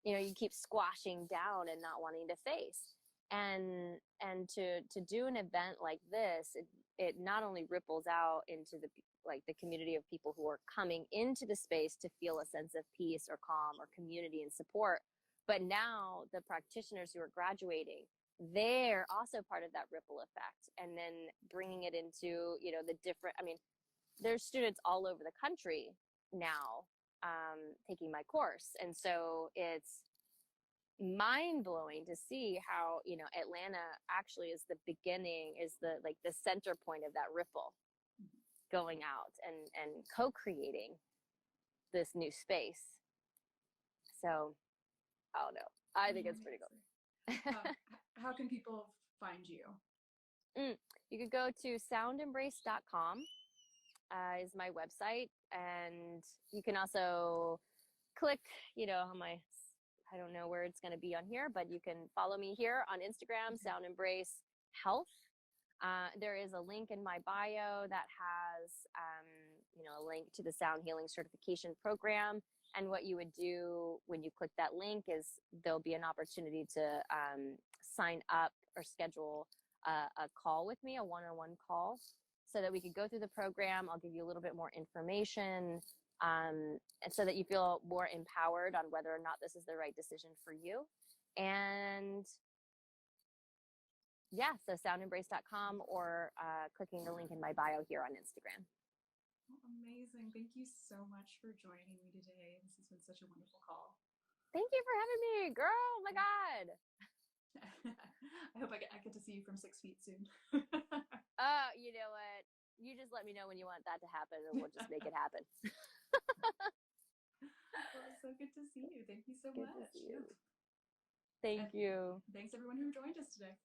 you know, you keep squashing down and not wanting to face. And to do an event like this, it not only ripples out into the community of people who are coming into the space to feel a sense of peace or calm or community and support, but now the practitioners who are graduating, they're also part of that ripple effect, and then bringing it into, you know, the different, I mean, there's students all over the country now taking my course. And so it's mind-blowing to see how, you know, Atlanta actually is the beginning, is the center point of that ripple going out and co-creating this new space. So I don't know, I think it's pretty cool. How can people find you? You could go to soundembrace.com is my website, and you can also click, you know, on my, I don't know where it's going to be on here, but you can follow me here on Instagram, Sound Embrace, health. There is a link in my bio that has, a link to the sound healing certification program. And what you would do when you click that link is there'll be an opportunity to sign up or schedule a call with me, a one-on-one call, so that we could go through the program. I'll give you a little bit more information, and so that you feel more empowered on whether or not this is the right decision for you. And yeah, so soundembrace.com or clicking the link in my bio here on Instagram. Amazing. Thank you so much for joining me today. This has been such a wonderful call. Thank you for having me, girl. Oh my God. I hope I get to see you from 6 feet soon. You know what? You just let me know when you want that to happen and we'll just make it happen. Well, it's so good to see you. Thank you so Good much. to see you. Thank you. Thanks everyone who joined us today.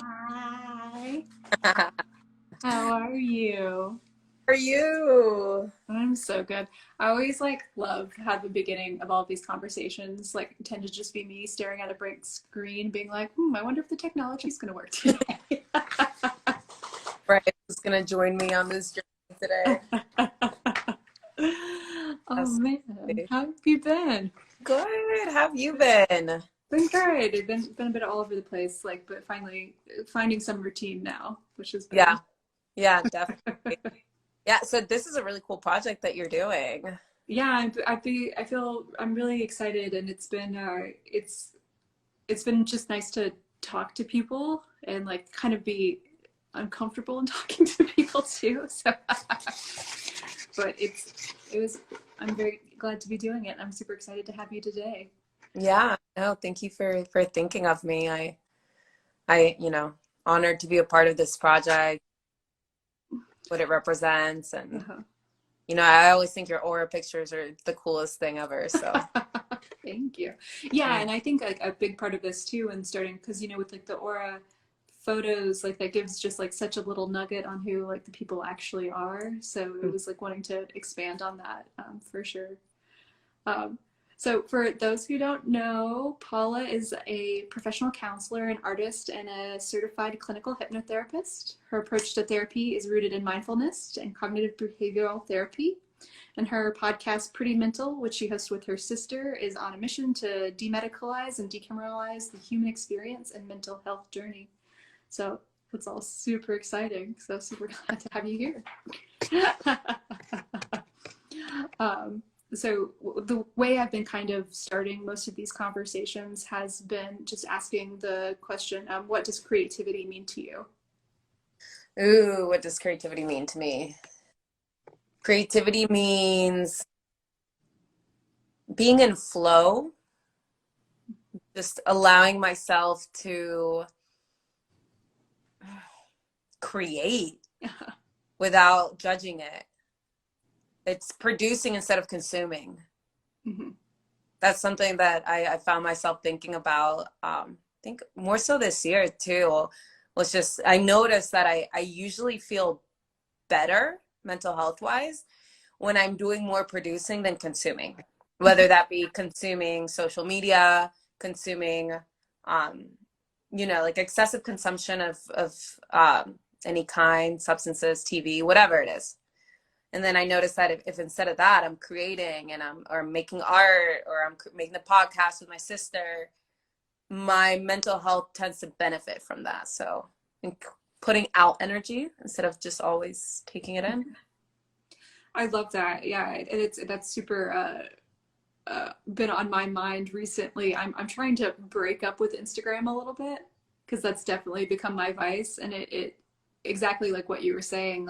Hi. How How are you? are you? I'm so good. I always love how the beginning of all of these conversations tend to just be me staring at a blank screen, being like, I wonder if the technology is going to work today. Right, who's gonna join me on this journey today? Oh That's man, great. how have you been? Good. How have you been? Been great. I've been a bit all over the place, but finally finding some routine now, which has been Yeah, definitely. Yeah, so this is a really cool project that you're doing. yeah. I feel I'm really excited, and it's been just nice to talk to people and kind of be uncomfortable in talking to people too. So, but it was. I'm very glad to be doing it. I'm super excited to have you today. Yeah, no, thank you for thinking of me. I honored to be a part of this project, what it represents, and Uh-huh. I always think your aura pictures are the coolest thing ever. So Thank you. Yeah, and I think a big part of this too, and starting because with the aura photos, that gives just such a little nugget on who the people actually are. So it was wanting to expand on that for sure. Um, so for those who don't know, Paula is a professional counselor, an artist, and a certified clinical hypnotherapist. Her approach to therapy is rooted in mindfulness and cognitive behavioral therapy. And her podcast, Pretty Mental, which she hosts with her sister, is on a mission to demedicalize and decriminalize the human experience and mental health journey. So it's all super exciting. So super glad to have you here. So the way I've been kind of starting most of these conversations has been just asking the question, what does creativity mean to you? ooh, what does creativity mean to me? Creativity means being in flow, just allowing myself to create without judging it. It's producing instead of consuming. Mm-hmm. That's something that I found myself thinking about. I think more so this year too. Was just I noticed that I usually feel better mental health wise when I'm doing more producing than consuming, whether that be consuming social media, consuming, excessive consumption of any kind, substances, TV, whatever it is. And then I noticed that if instead of that, I'm creating and or making art or I'm making the podcast with my sister, my mental health tends to benefit from that. So putting out energy instead of just always taking it in. I love that. Yeah, that's super been on my mind recently. I'm trying to break up with Instagram a little bit because that's definitely become my vice, and it exactly like what you were saying,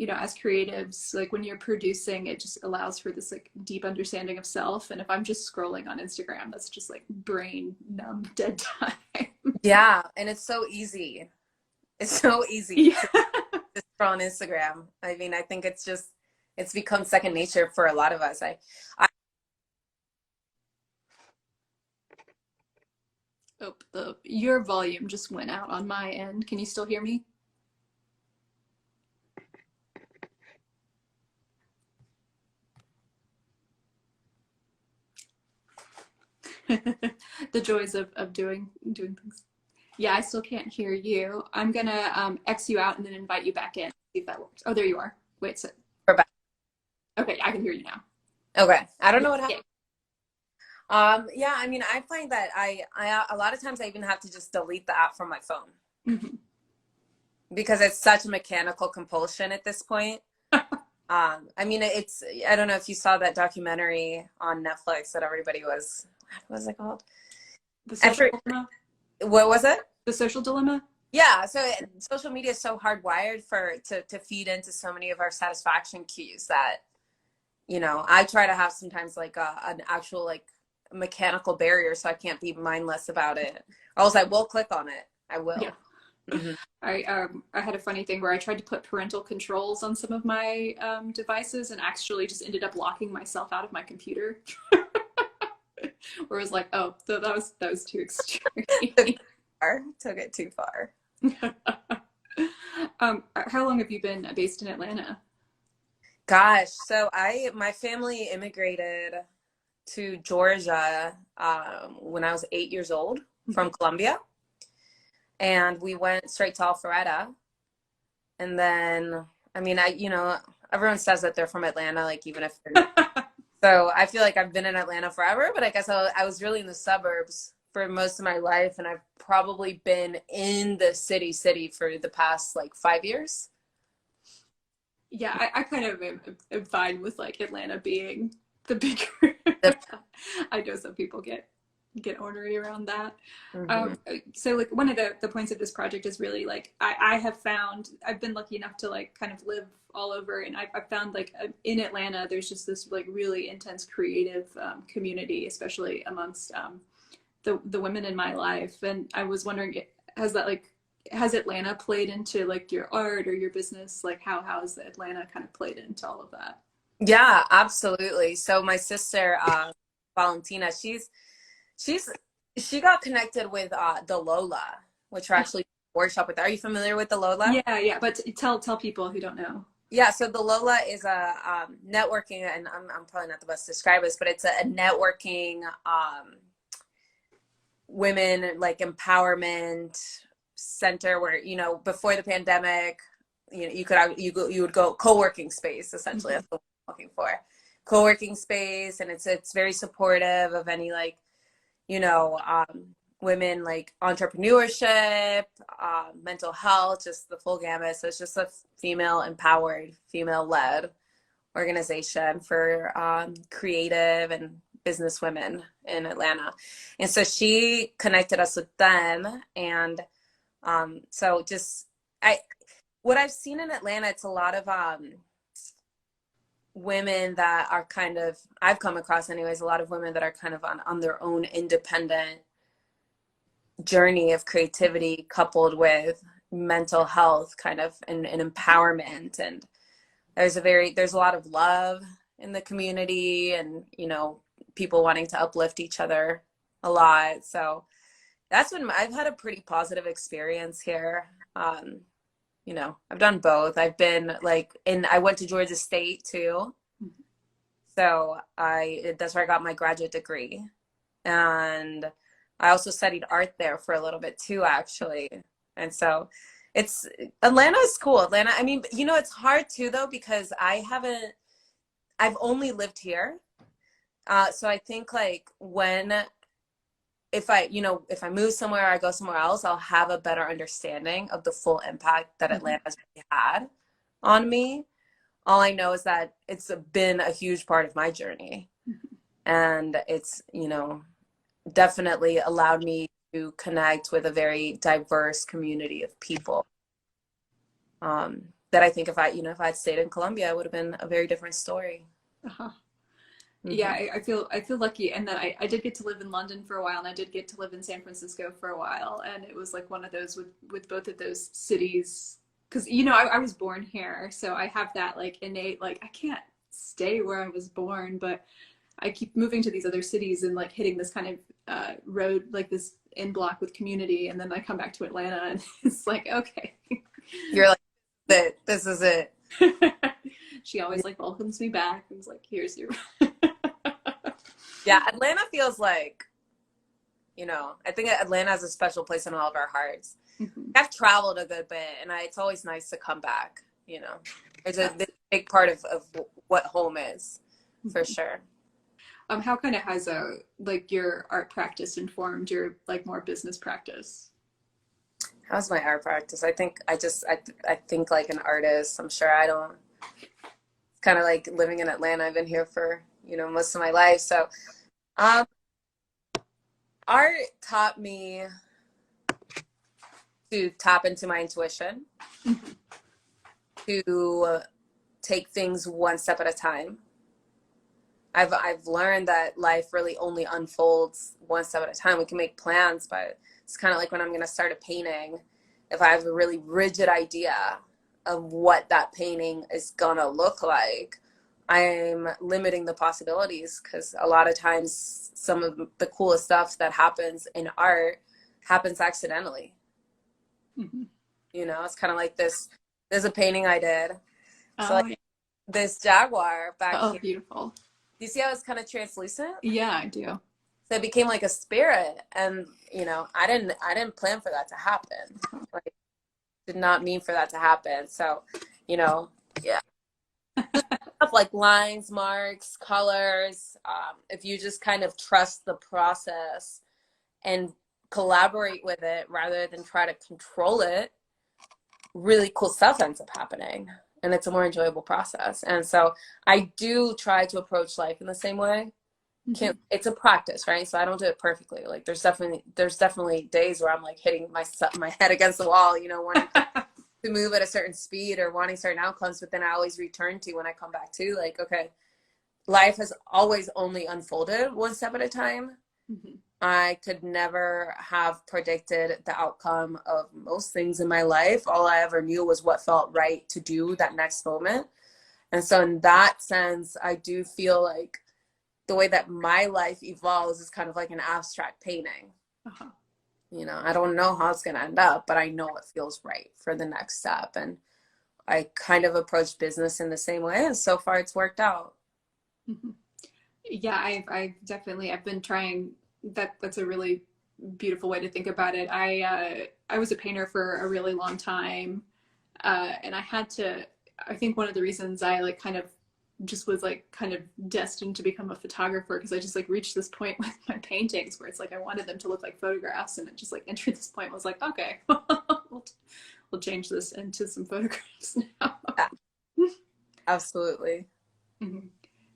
as creatives, when you're producing, it just allows for this deep understanding of self. And if I'm just scrolling on Instagram, that's just brain numb dead time. Yeah, and it's so easy. It's so easy to scroll on Instagram. I mean, I think it's become second nature for a lot of us. Oh, your volume just went out on my end. Can you still hear me? The joys of doing things. Yeah, I still can't hear you. I'm gonna X you out and then invite you back in. See if that works. Oh, there you are. Wait, so We're back. Okay, I can hear you now. Okay, I don't know what happened. Yeah, I mean, I find that I a lot of times I even have to just delete the app from my phone Mm-hmm. because it's such a mechanical compulsion at this point. I mean, I don't know if you saw that documentary on Netflix that everybody was, what was it called? The Social Dilemma? What was it? The Social Dilemma? Yeah, so social media is so hardwired to feed into so many of our satisfaction cues that, I try to have sometimes an actual mechanical barrier so I can't be mindless about it. Or else I will click on it. I will. Yeah. Mm-hmm. I had a funny thing where I tried to put parental controls on some of my devices and actually just ended up locking myself out of my computer. Where it was oh, that was too extreme. Took it too far. How long have you been based in Atlanta? Gosh, so my family immigrated to Georgia when I was 8 years old from Colombia, and we went straight to Alpharetta. And then, I mean, everyone says that they're from Atlanta, like even if they're, so I feel like I've been in Atlanta forever, but I guess I was really in the suburbs for most of my life, and I've probably been in the city for the past like 5 years. Yeah, I kind of am fine with like Atlanta being the bigger. The- I know some people get ornery around that. Mhm. So like one of the points of this project is really like I have found I've been lucky enough to like kind of live all over, and I've found like in Atlanta there's just this like really intense creative community, especially amongst the women in my life. And I was wondering, has that like has Atlanta played into like your art or your business? Like how has Atlanta kind of played into all of that? Yeah, absolutely. So my sister, Valentina, she's she got connected with the Lola, which are actually workshop with. Are you familiar with the Lola? Yeah, but tell people who don't know. Yeah, so the Lola is a networking, and I'm probably not the best to describe this, but it's a networking women like empowerment center where, before the pandemic, you would go co-working space, essentially. That's what I'm looking for. Co-working space, and it's very supportive of any like, women, like entrepreneurship, mental health, just the full gamut. So it's just a female empowered, female led organization for creative and business women in Atlanta. And so she connected us with them. And so just what I've seen in Atlanta, it's a lot of women that are kind of, I've come across anyways, a lot of women that are kind of on their own independent journey of creativity coupled with mental health kind of and empowerment. And there's a lot of love in the community, and people wanting to uplift each other a lot. So that's when I've had a pretty positive experience here. I've done both. I've been like I went to Georgia State too. So that's where I got my graduate degree. And I also studied art there for a little bit too, actually. And so Atlanta is cool. Atlanta, I mean, it's hard too though, because I've only lived here. So I think like if I move somewhere or I go somewhere else, I'll have a better understanding of the full impact that Atlanta's really had on me. All I know is that it's been a huge part of my journey. And it's, definitely allowed me to connect with a very diverse community of people. That I think if I'd stayed in Colombia, it would have been a very different story. Uh-huh. Yeah, I feel lucky, and that I did get to live in London for a while, and I did get to live in San Francisco for a while, and it was like one of those with both of those cities, because I was born here, so I have that like innate like I can't stay where I was born, but I keep moving to these other cities and like hitting this kind of road, like this in block with community, and then I come back to Atlanta, and it's like okay, you're like this is it. She always like welcomes me back and is like, here's your Yeah, Atlanta feels like, I think Atlanta has a special place in all of our hearts. I've traveled a good bit, and it's always nice to come back. It's a big part of what home is, for sure. How kind of has like your art practice informed your like more business practice? How's my art practice? I think I think like an artist. I'm sure I don't. It's kind of like living in Atlanta. I've been here for most of my life. So, art taught me to tap into my intuition, to take things one step at a time. I've learned that life really only unfolds one step at a time. We can make plans, but it's kind of like when I'm going to start a painting. If I have a really rigid idea of what that painting is going to look like, I'm limiting the possibilities, because a lot of times some of the coolest stuff that happens in art happens accidentally. Mm-hmm. You know, it's kind of like this. There's a painting I did. So Oh, like yeah. this jaguar back Oh, here. beautiful. Do you see how it's kind of translucent? Yeah, I do. So it became like a spirit, and you know, I didn't plan for that to happen. Like, did not mean for that to happen. So, you know, yeah, stuff like lines, marks, colors. If you just kind of trust the process and collaborate with it rather than try to control it, really cool stuff ends up happening, and it's a more enjoyable process. And so I do try to approach life in the same way. Mm-hmm. It's a practice, right? So I don't do it perfectly. Like there's definitely days where I'm like hitting my head against the wall, you know, wanting to move at a certain speed or wanting certain outcomes, but then I always return to, when I come back to, like, okay, life has always only unfolded one step at a time. Mm-hmm. I could never have predicted the outcome of most things in my life. All I ever knew was what felt right to do that next moment. And so in that sense, I do feel like the way that my life evolves is kind of like an abstract painting. Uh-huh. You know, I don't know how it's going to end up, but I know it feels right for the next step. And I kind of approach business in the same way. And so far it's worked out. Mm-hmm. Yeah, I've definitely, I've been trying that. That's a really beautiful way to think about it. I was a painter for a really long time, and I had to. I think one of the reasons I like kind of just was like kind of destined to become a photographer, because I just like reached this point with my paintings where it's like I wanted them to look like photographs, and it just like entered this point. I was like, okay, we'll change this into some photographs now. Yeah, absolutely. Mm-hmm.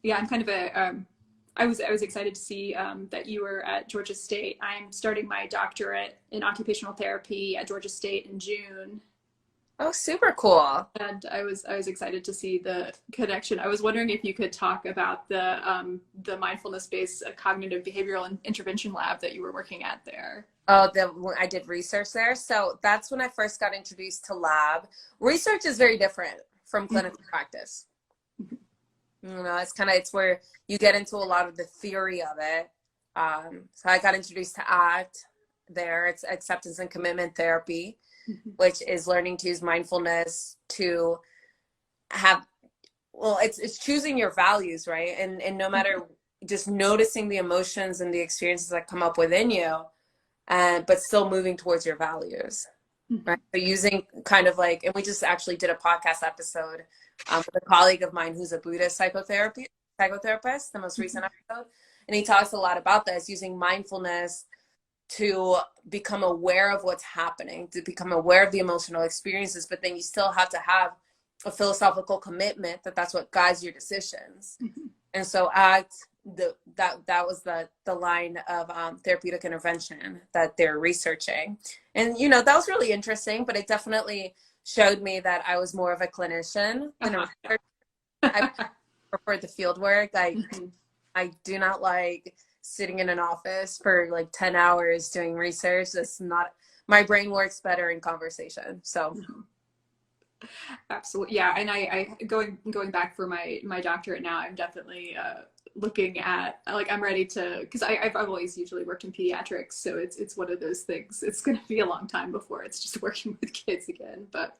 Yeah, I'm kind of a I was excited to see that you were at Georgia State. I'm starting my doctorate in occupational therapy at Georgia State in June, Oh, super cool. and I was excited to see the connection. I was wondering if you could talk about the mindfulness based cognitive behavioral intervention lab that you were working at there. Oh, I did research there. So that's when I first got introduced to lab. Research is very different from clinical practice. You know, it's where you get into a lot of the theory of it. So I got introduced to ACT there. It's acceptance and commitment therapy, Mm-hmm. which is learning to use mindfulness to have, well, it's choosing your values, right? And no matter, just noticing the emotions and the experiences that come up within you, but still moving towards your values. Mm-hmm. Right. So using kind of like, and we just actually did a podcast episode with a colleague of mine who's a Buddhist psychotherapist, the most recent episode. And he talks a lot about this, using mindfulness to become aware of what's happening, to become aware of the emotional experiences, but then you still have to have a philosophical commitment that that's what guides your decisions. Mm-hmm. And so that was the line of therapeutic intervention that they're researching. And, you know, that was really interesting, but it definitely showed me that I was more of a clinician than a researcher. I prefer the field work. Mm-hmm. I do not like sitting in an office for like 10 hours doing research. That's not, my brain works better in conversation. So. Mm-hmm. Absolutely. Yeah. And I going back for my doctorate now, I'm definitely looking at, like, I'm ready to, because I've always usually worked in pediatrics, so it's one of those things. It's going to be a long time before it's just working with kids again. But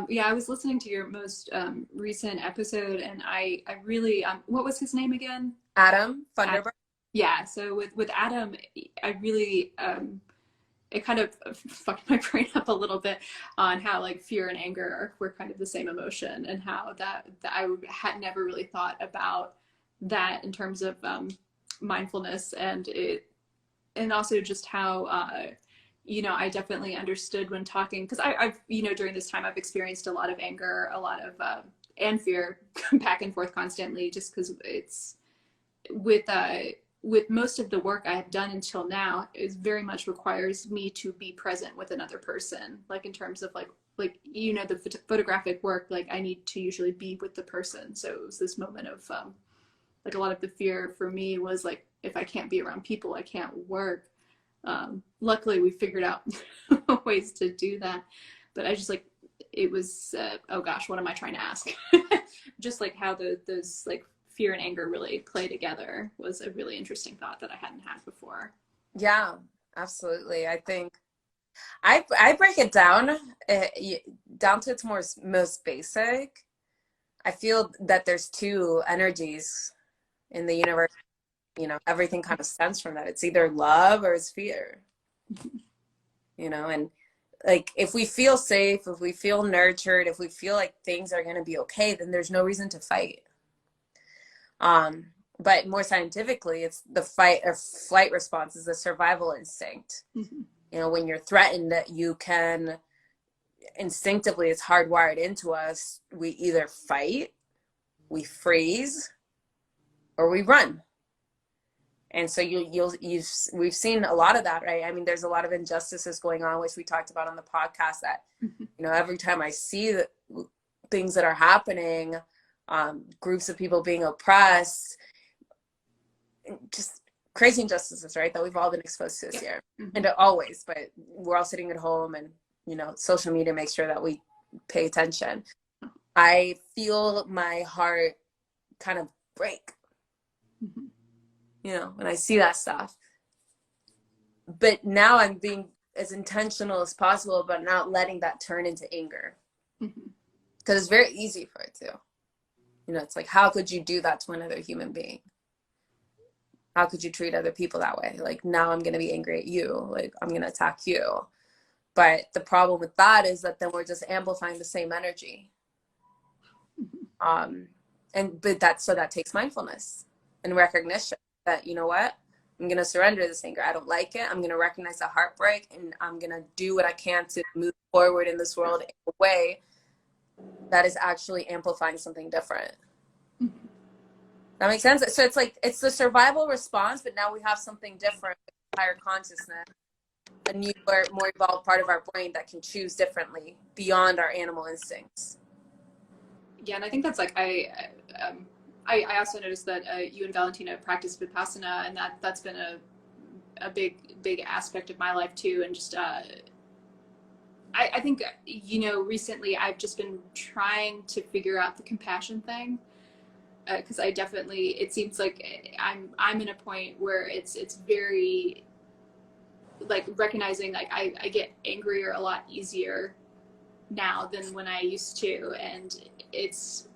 yeah, I was listening to your most recent episode, and I really what was his name again? Adam Funderburg. Yeah. So with Adam, I really it kind of fucked my brain up a little bit on how like fear and anger were kind of the same emotion, and how that I had never really thought about that in terms of mindfulness, and also just how you know, I definitely understood when talking, because I've, you know, during this time I've experienced a lot of anger, a lot of and fear back and forth constantly, just because it's with most of the work I have done until now, it very much requires me to be present with another person. Like in terms of like you know, the photographic work, like I need to usually be with the person. So it was this moment of like a lot of the fear for me was like, if I can't be around people, I can't work. Luckily, we figured out ways to do that. But I just like, it was oh gosh, what am I trying to ask? Just like how those like fear and anger really play together was a really interesting thought that I hadn't had before. Yeah, absolutely. I think I break it down down to its most basic. I feel that there's two energies in the universe. You know, everything kind of stems from that. It's either love or it's fear. You know, and like if we feel safe, if we feel nurtured, if we feel like things are going to be okay, then there's no reason to fight. But more scientifically, it's the fight or flight response is the survival instinct. Mm-hmm. You know, when you're threatened, you can instinctively, it's hardwired into us. We either fight, we freeze, or we run. And so we've seen a lot of that, right? I mean, there's a lot of injustices going on, which we talked about on the podcast that, you know, every time I see the things that are happening, groups of people being oppressed, just crazy injustices, right? That we've all been exposed to this year. And always, but we're all sitting at home and, you know, social media makes sure that we pay attention. I feel my heart kind of break. You know, when I see that stuff. But now I'm being as intentional as possible about not letting that turn into anger. Because it's very easy for it to. You know, it's like, how could you do that to another human being? How could you treat other people that way? Like, now I'm going to be angry at you. Like, I'm going to attack you. But the problem with that is that then we're just amplifying the same energy. But that takes mindfulness and recognition. That, you know what, I'm going to surrender this anger. I don't like it. I'm going to recognize the heartbreak, and I'm going to do what I can to move forward in this world in a way that is actually amplifying something different. That makes sense? So it's like, it's the survival response, but now we have something different, higher consciousness, a newer, more evolved part of our brain that can choose differently beyond our animal instincts. Yeah, and I think that's like, I also noticed that you and Valentina practice Vipassana, and that's been a big aspect of my life too. And just I think, you know, recently I've just been trying to figure out the compassion thing, because I definitely, it seems like I'm in a point where it's very like recognizing like I get angrier a lot easier now than when I used to, and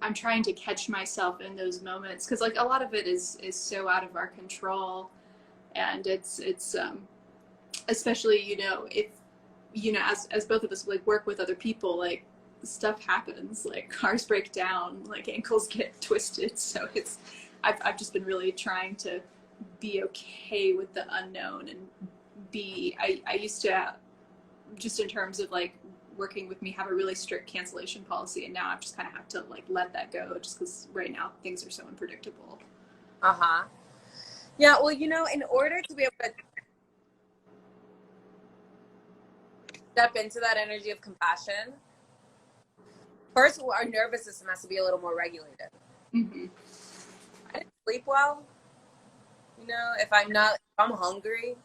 I'm trying to catch myself in those moments, because like a lot of it is so out of our control, and it's especially, you know, if, you know, as both of us like work with other people, like stuff happens, like cars break down, like ankles get twisted, so I've just been really trying to be okay with the unknown, and I used to, just in terms of like working with me, have a really strict cancellation policy, and now I just kind of have to like let that go, just because right now things are so unpredictable. Yeah, well, you know, in order to be able to step into that energy of compassion, first our nervous system has to be a little more regulated. I didn't sleep well, you know, if I'm hungry,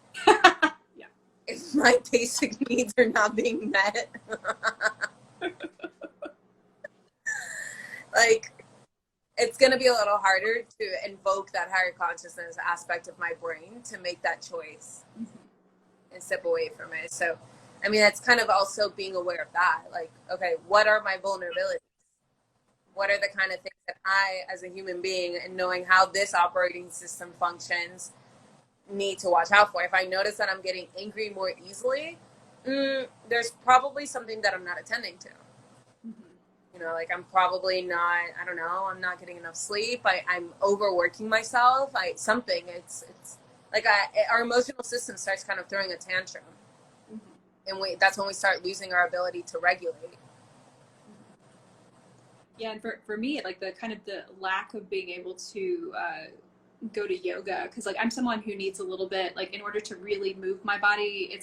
yeah, if my basic needs are not being met, like, it's going to be a little harder to invoke that higher consciousness aspect of my brain to make that choice and step away from it. So, I mean, that's kind of also being aware of that. Like, okay, what are my vulnerabilities? What are the kind of things that I, as a human being, and knowing how this operating system functions, need to watch out for? If I notice that I'm getting angry more easily, there's probably something that I'm not attending to. You know, like I'm probably not, I don't know, I'm not getting enough sleep. I'm overworking myself. It's like our emotional system starts kind of throwing a tantrum. And that's when we start losing our ability to regulate. Yeah, and for me, like the kind of the lack of being able to go to yoga, because like I'm someone who needs a little bit, like in order to really move my body, I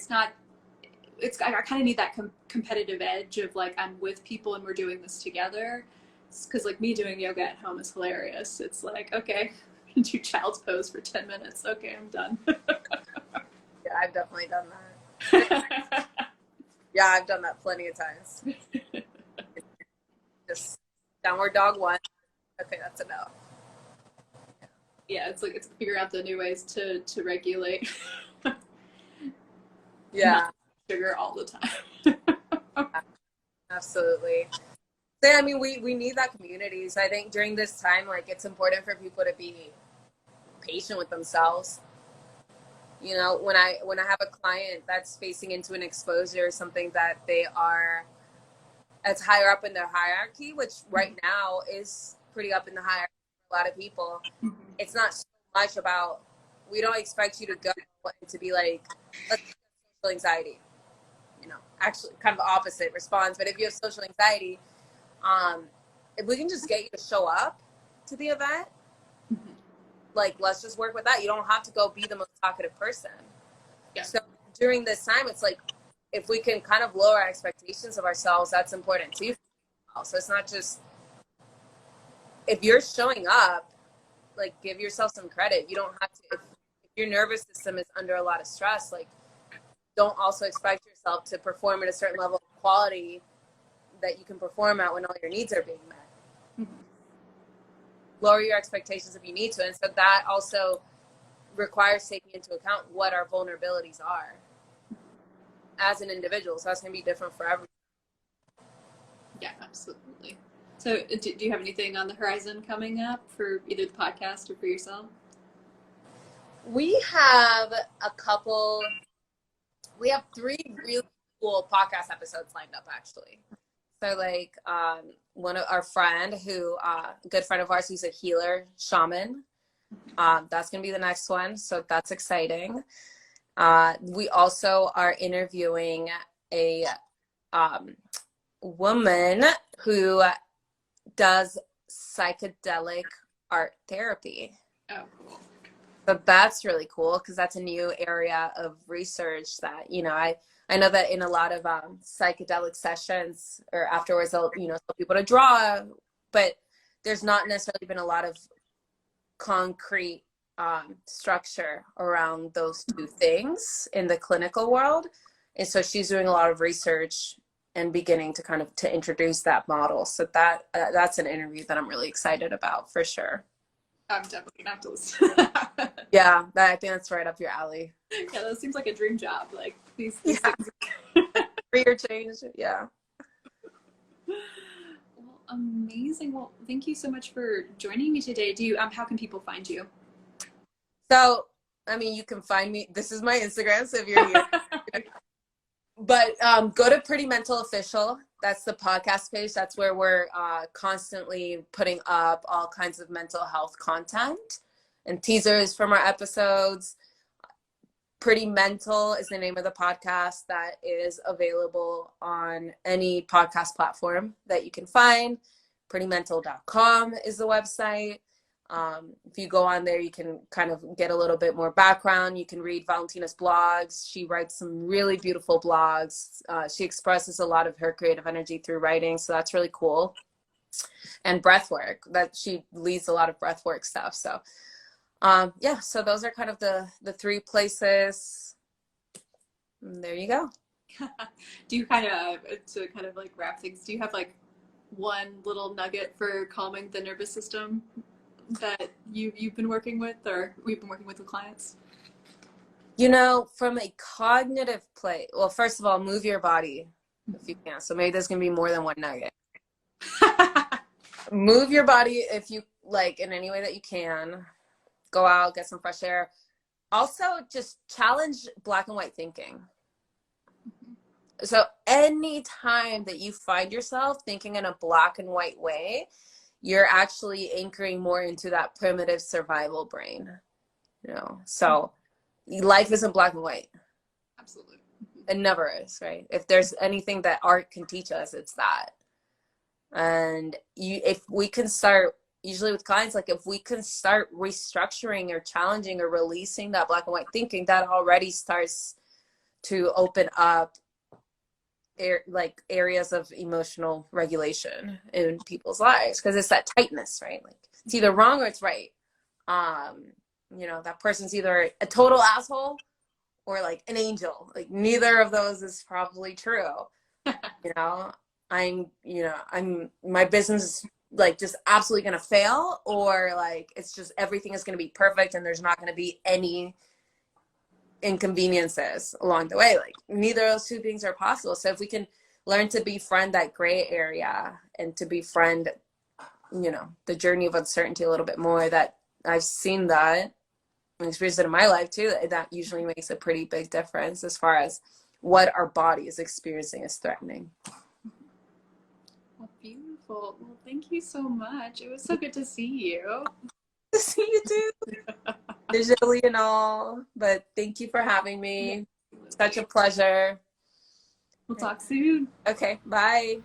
kind of need that competitive edge of like I'm with people and we're doing this together, because like me doing yoga at home is hilarious. It's like, okay, do child's pose for 10 minutes, okay, I'm done. Yeah, I've definitely done that. Yeah, I've done that plenty of times. Just downward dog 1, okay, that's enough. Yeah, it's figuring out the new ways to regulate. Yeah. sugar all the time. Absolutely. So, I mean, we need that community. So I think during this time, like, it's important for people to be patient with themselves. You know, when I have a client that's facing into an exposure, something that they are, it's higher up in their hierarchy, which right now is pretty up in the hierarchy for a lot of people. It's not so much about, we don't expect you to go and to be like, let's get social anxiety. You know, actually kind of opposite response. But if you have social anxiety, if we can just get you to show up to the event, like, let's just work with that. You don't have to go be the most talkative person. Yeah. So during this time, it's like, if we can kind of lower our expectations of ourselves, that's important too. So it's not just, if you're showing up, like, give yourself some credit. You don't have to, if your nervous system is under a lot of stress, like, don't also expect yourself to perform at a certain level of quality that you can perform at when all your needs are being met. Lower your expectations if you need to. And so that also requires taking into account what our vulnerabilities are as an individual. So that's going to be different for everyone. Yeah, absolutely. So do you have anything on the horizon coming up for either the podcast or for yourself? We have three really cool podcast episodes lined up, actually. So, like, one of our friend who, a good friend of ours who's a healer, shaman, that's going to be the next one. So that's exciting. We also are interviewing a woman who does psychedelic art therapy. Oh, cool. So that's really cool because that's a new area of research that, you know, I know that in a lot of psychedelic sessions or afterwards, they'll, you know, tell people to draw, but there's not necessarily been a lot of concrete structure around those two things in the clinical world. And so she's doing a lot of research and beginning to kind of to introduce that model. So that's an interview that I'm really excited about for sure. I'm definitely gonna have to listen. Yeah, I think that's right up your alley. Yeah, that seems like a dream job. Like these Yeah. things. Career change, yeah. Well, amazing. Well, thank you so much for joining me today. Do you how can people find you? So, I mean, you can find me. This is my Instagram, so if you're here. But go to Pretty Mental Official. That's the podcast page. That's where we're constantly putting up all kinds of mental health content and teasers from our episodes. Pretty Mental is the name of the podcast that is available on any podcast platform that you can find. prettymental.com is the website. If you go on there, you can kind of get a little bit more background. You can read Valentina's blogs. She writes some really beautiful blogs. She expresses a lot of her creative energy through writing, so that's really cool. And breathwork, that she leads a lot of breathwork stuff. So, yeah, so those are kind of the three places. And there you go. Do you kind of, to kind of like wrap things, do you have like one little nugget for calming the nervous system that you've been working with, or we've been working with clients? You know, from a cognitive play, well, first of all, move your body if you can. So maybe there's going to be more than one nugget. Move your body if you like in any way that you can. Go out, get some fresh air. Also, just challenge black and white thinking. So any time that you find yourself thinking in a black and white way, you're actually anchoring more into that primitive survival brain, you know? So life isn't black and white. Absolutely. It never is, right? If there's anything that art can teach us, it's that. And if we can start, usually with clients, like if we can start restructuring or challenging or releasing that black and white thinking, that already starts to open up areas of emotional regulation in people's lives, because it's that tightness, right? Like it's either wrong or it's right. You know, that person's either a total asshole or like an angel. Like neither of those is probably true. You know, my business is like just absolutely gonna fail, or like it's just everything is gonna be perfect and there's not gonna be any inconveniences along the way. Like neither of those two things are possible. So if we can learn to befriend that gray area and to befriend, the journey of uncertainty a little bit more, that I've seen that and experienced it in my life too, that usually makes a pretty big difference as far as what our body is experiencing as threatening. Well, beautiful. Well, thank you so much. It was so good to see you. To see you too. Digitally and all, but thank you for having me. Such a pleasure. We'll talk soon. Okay, bye.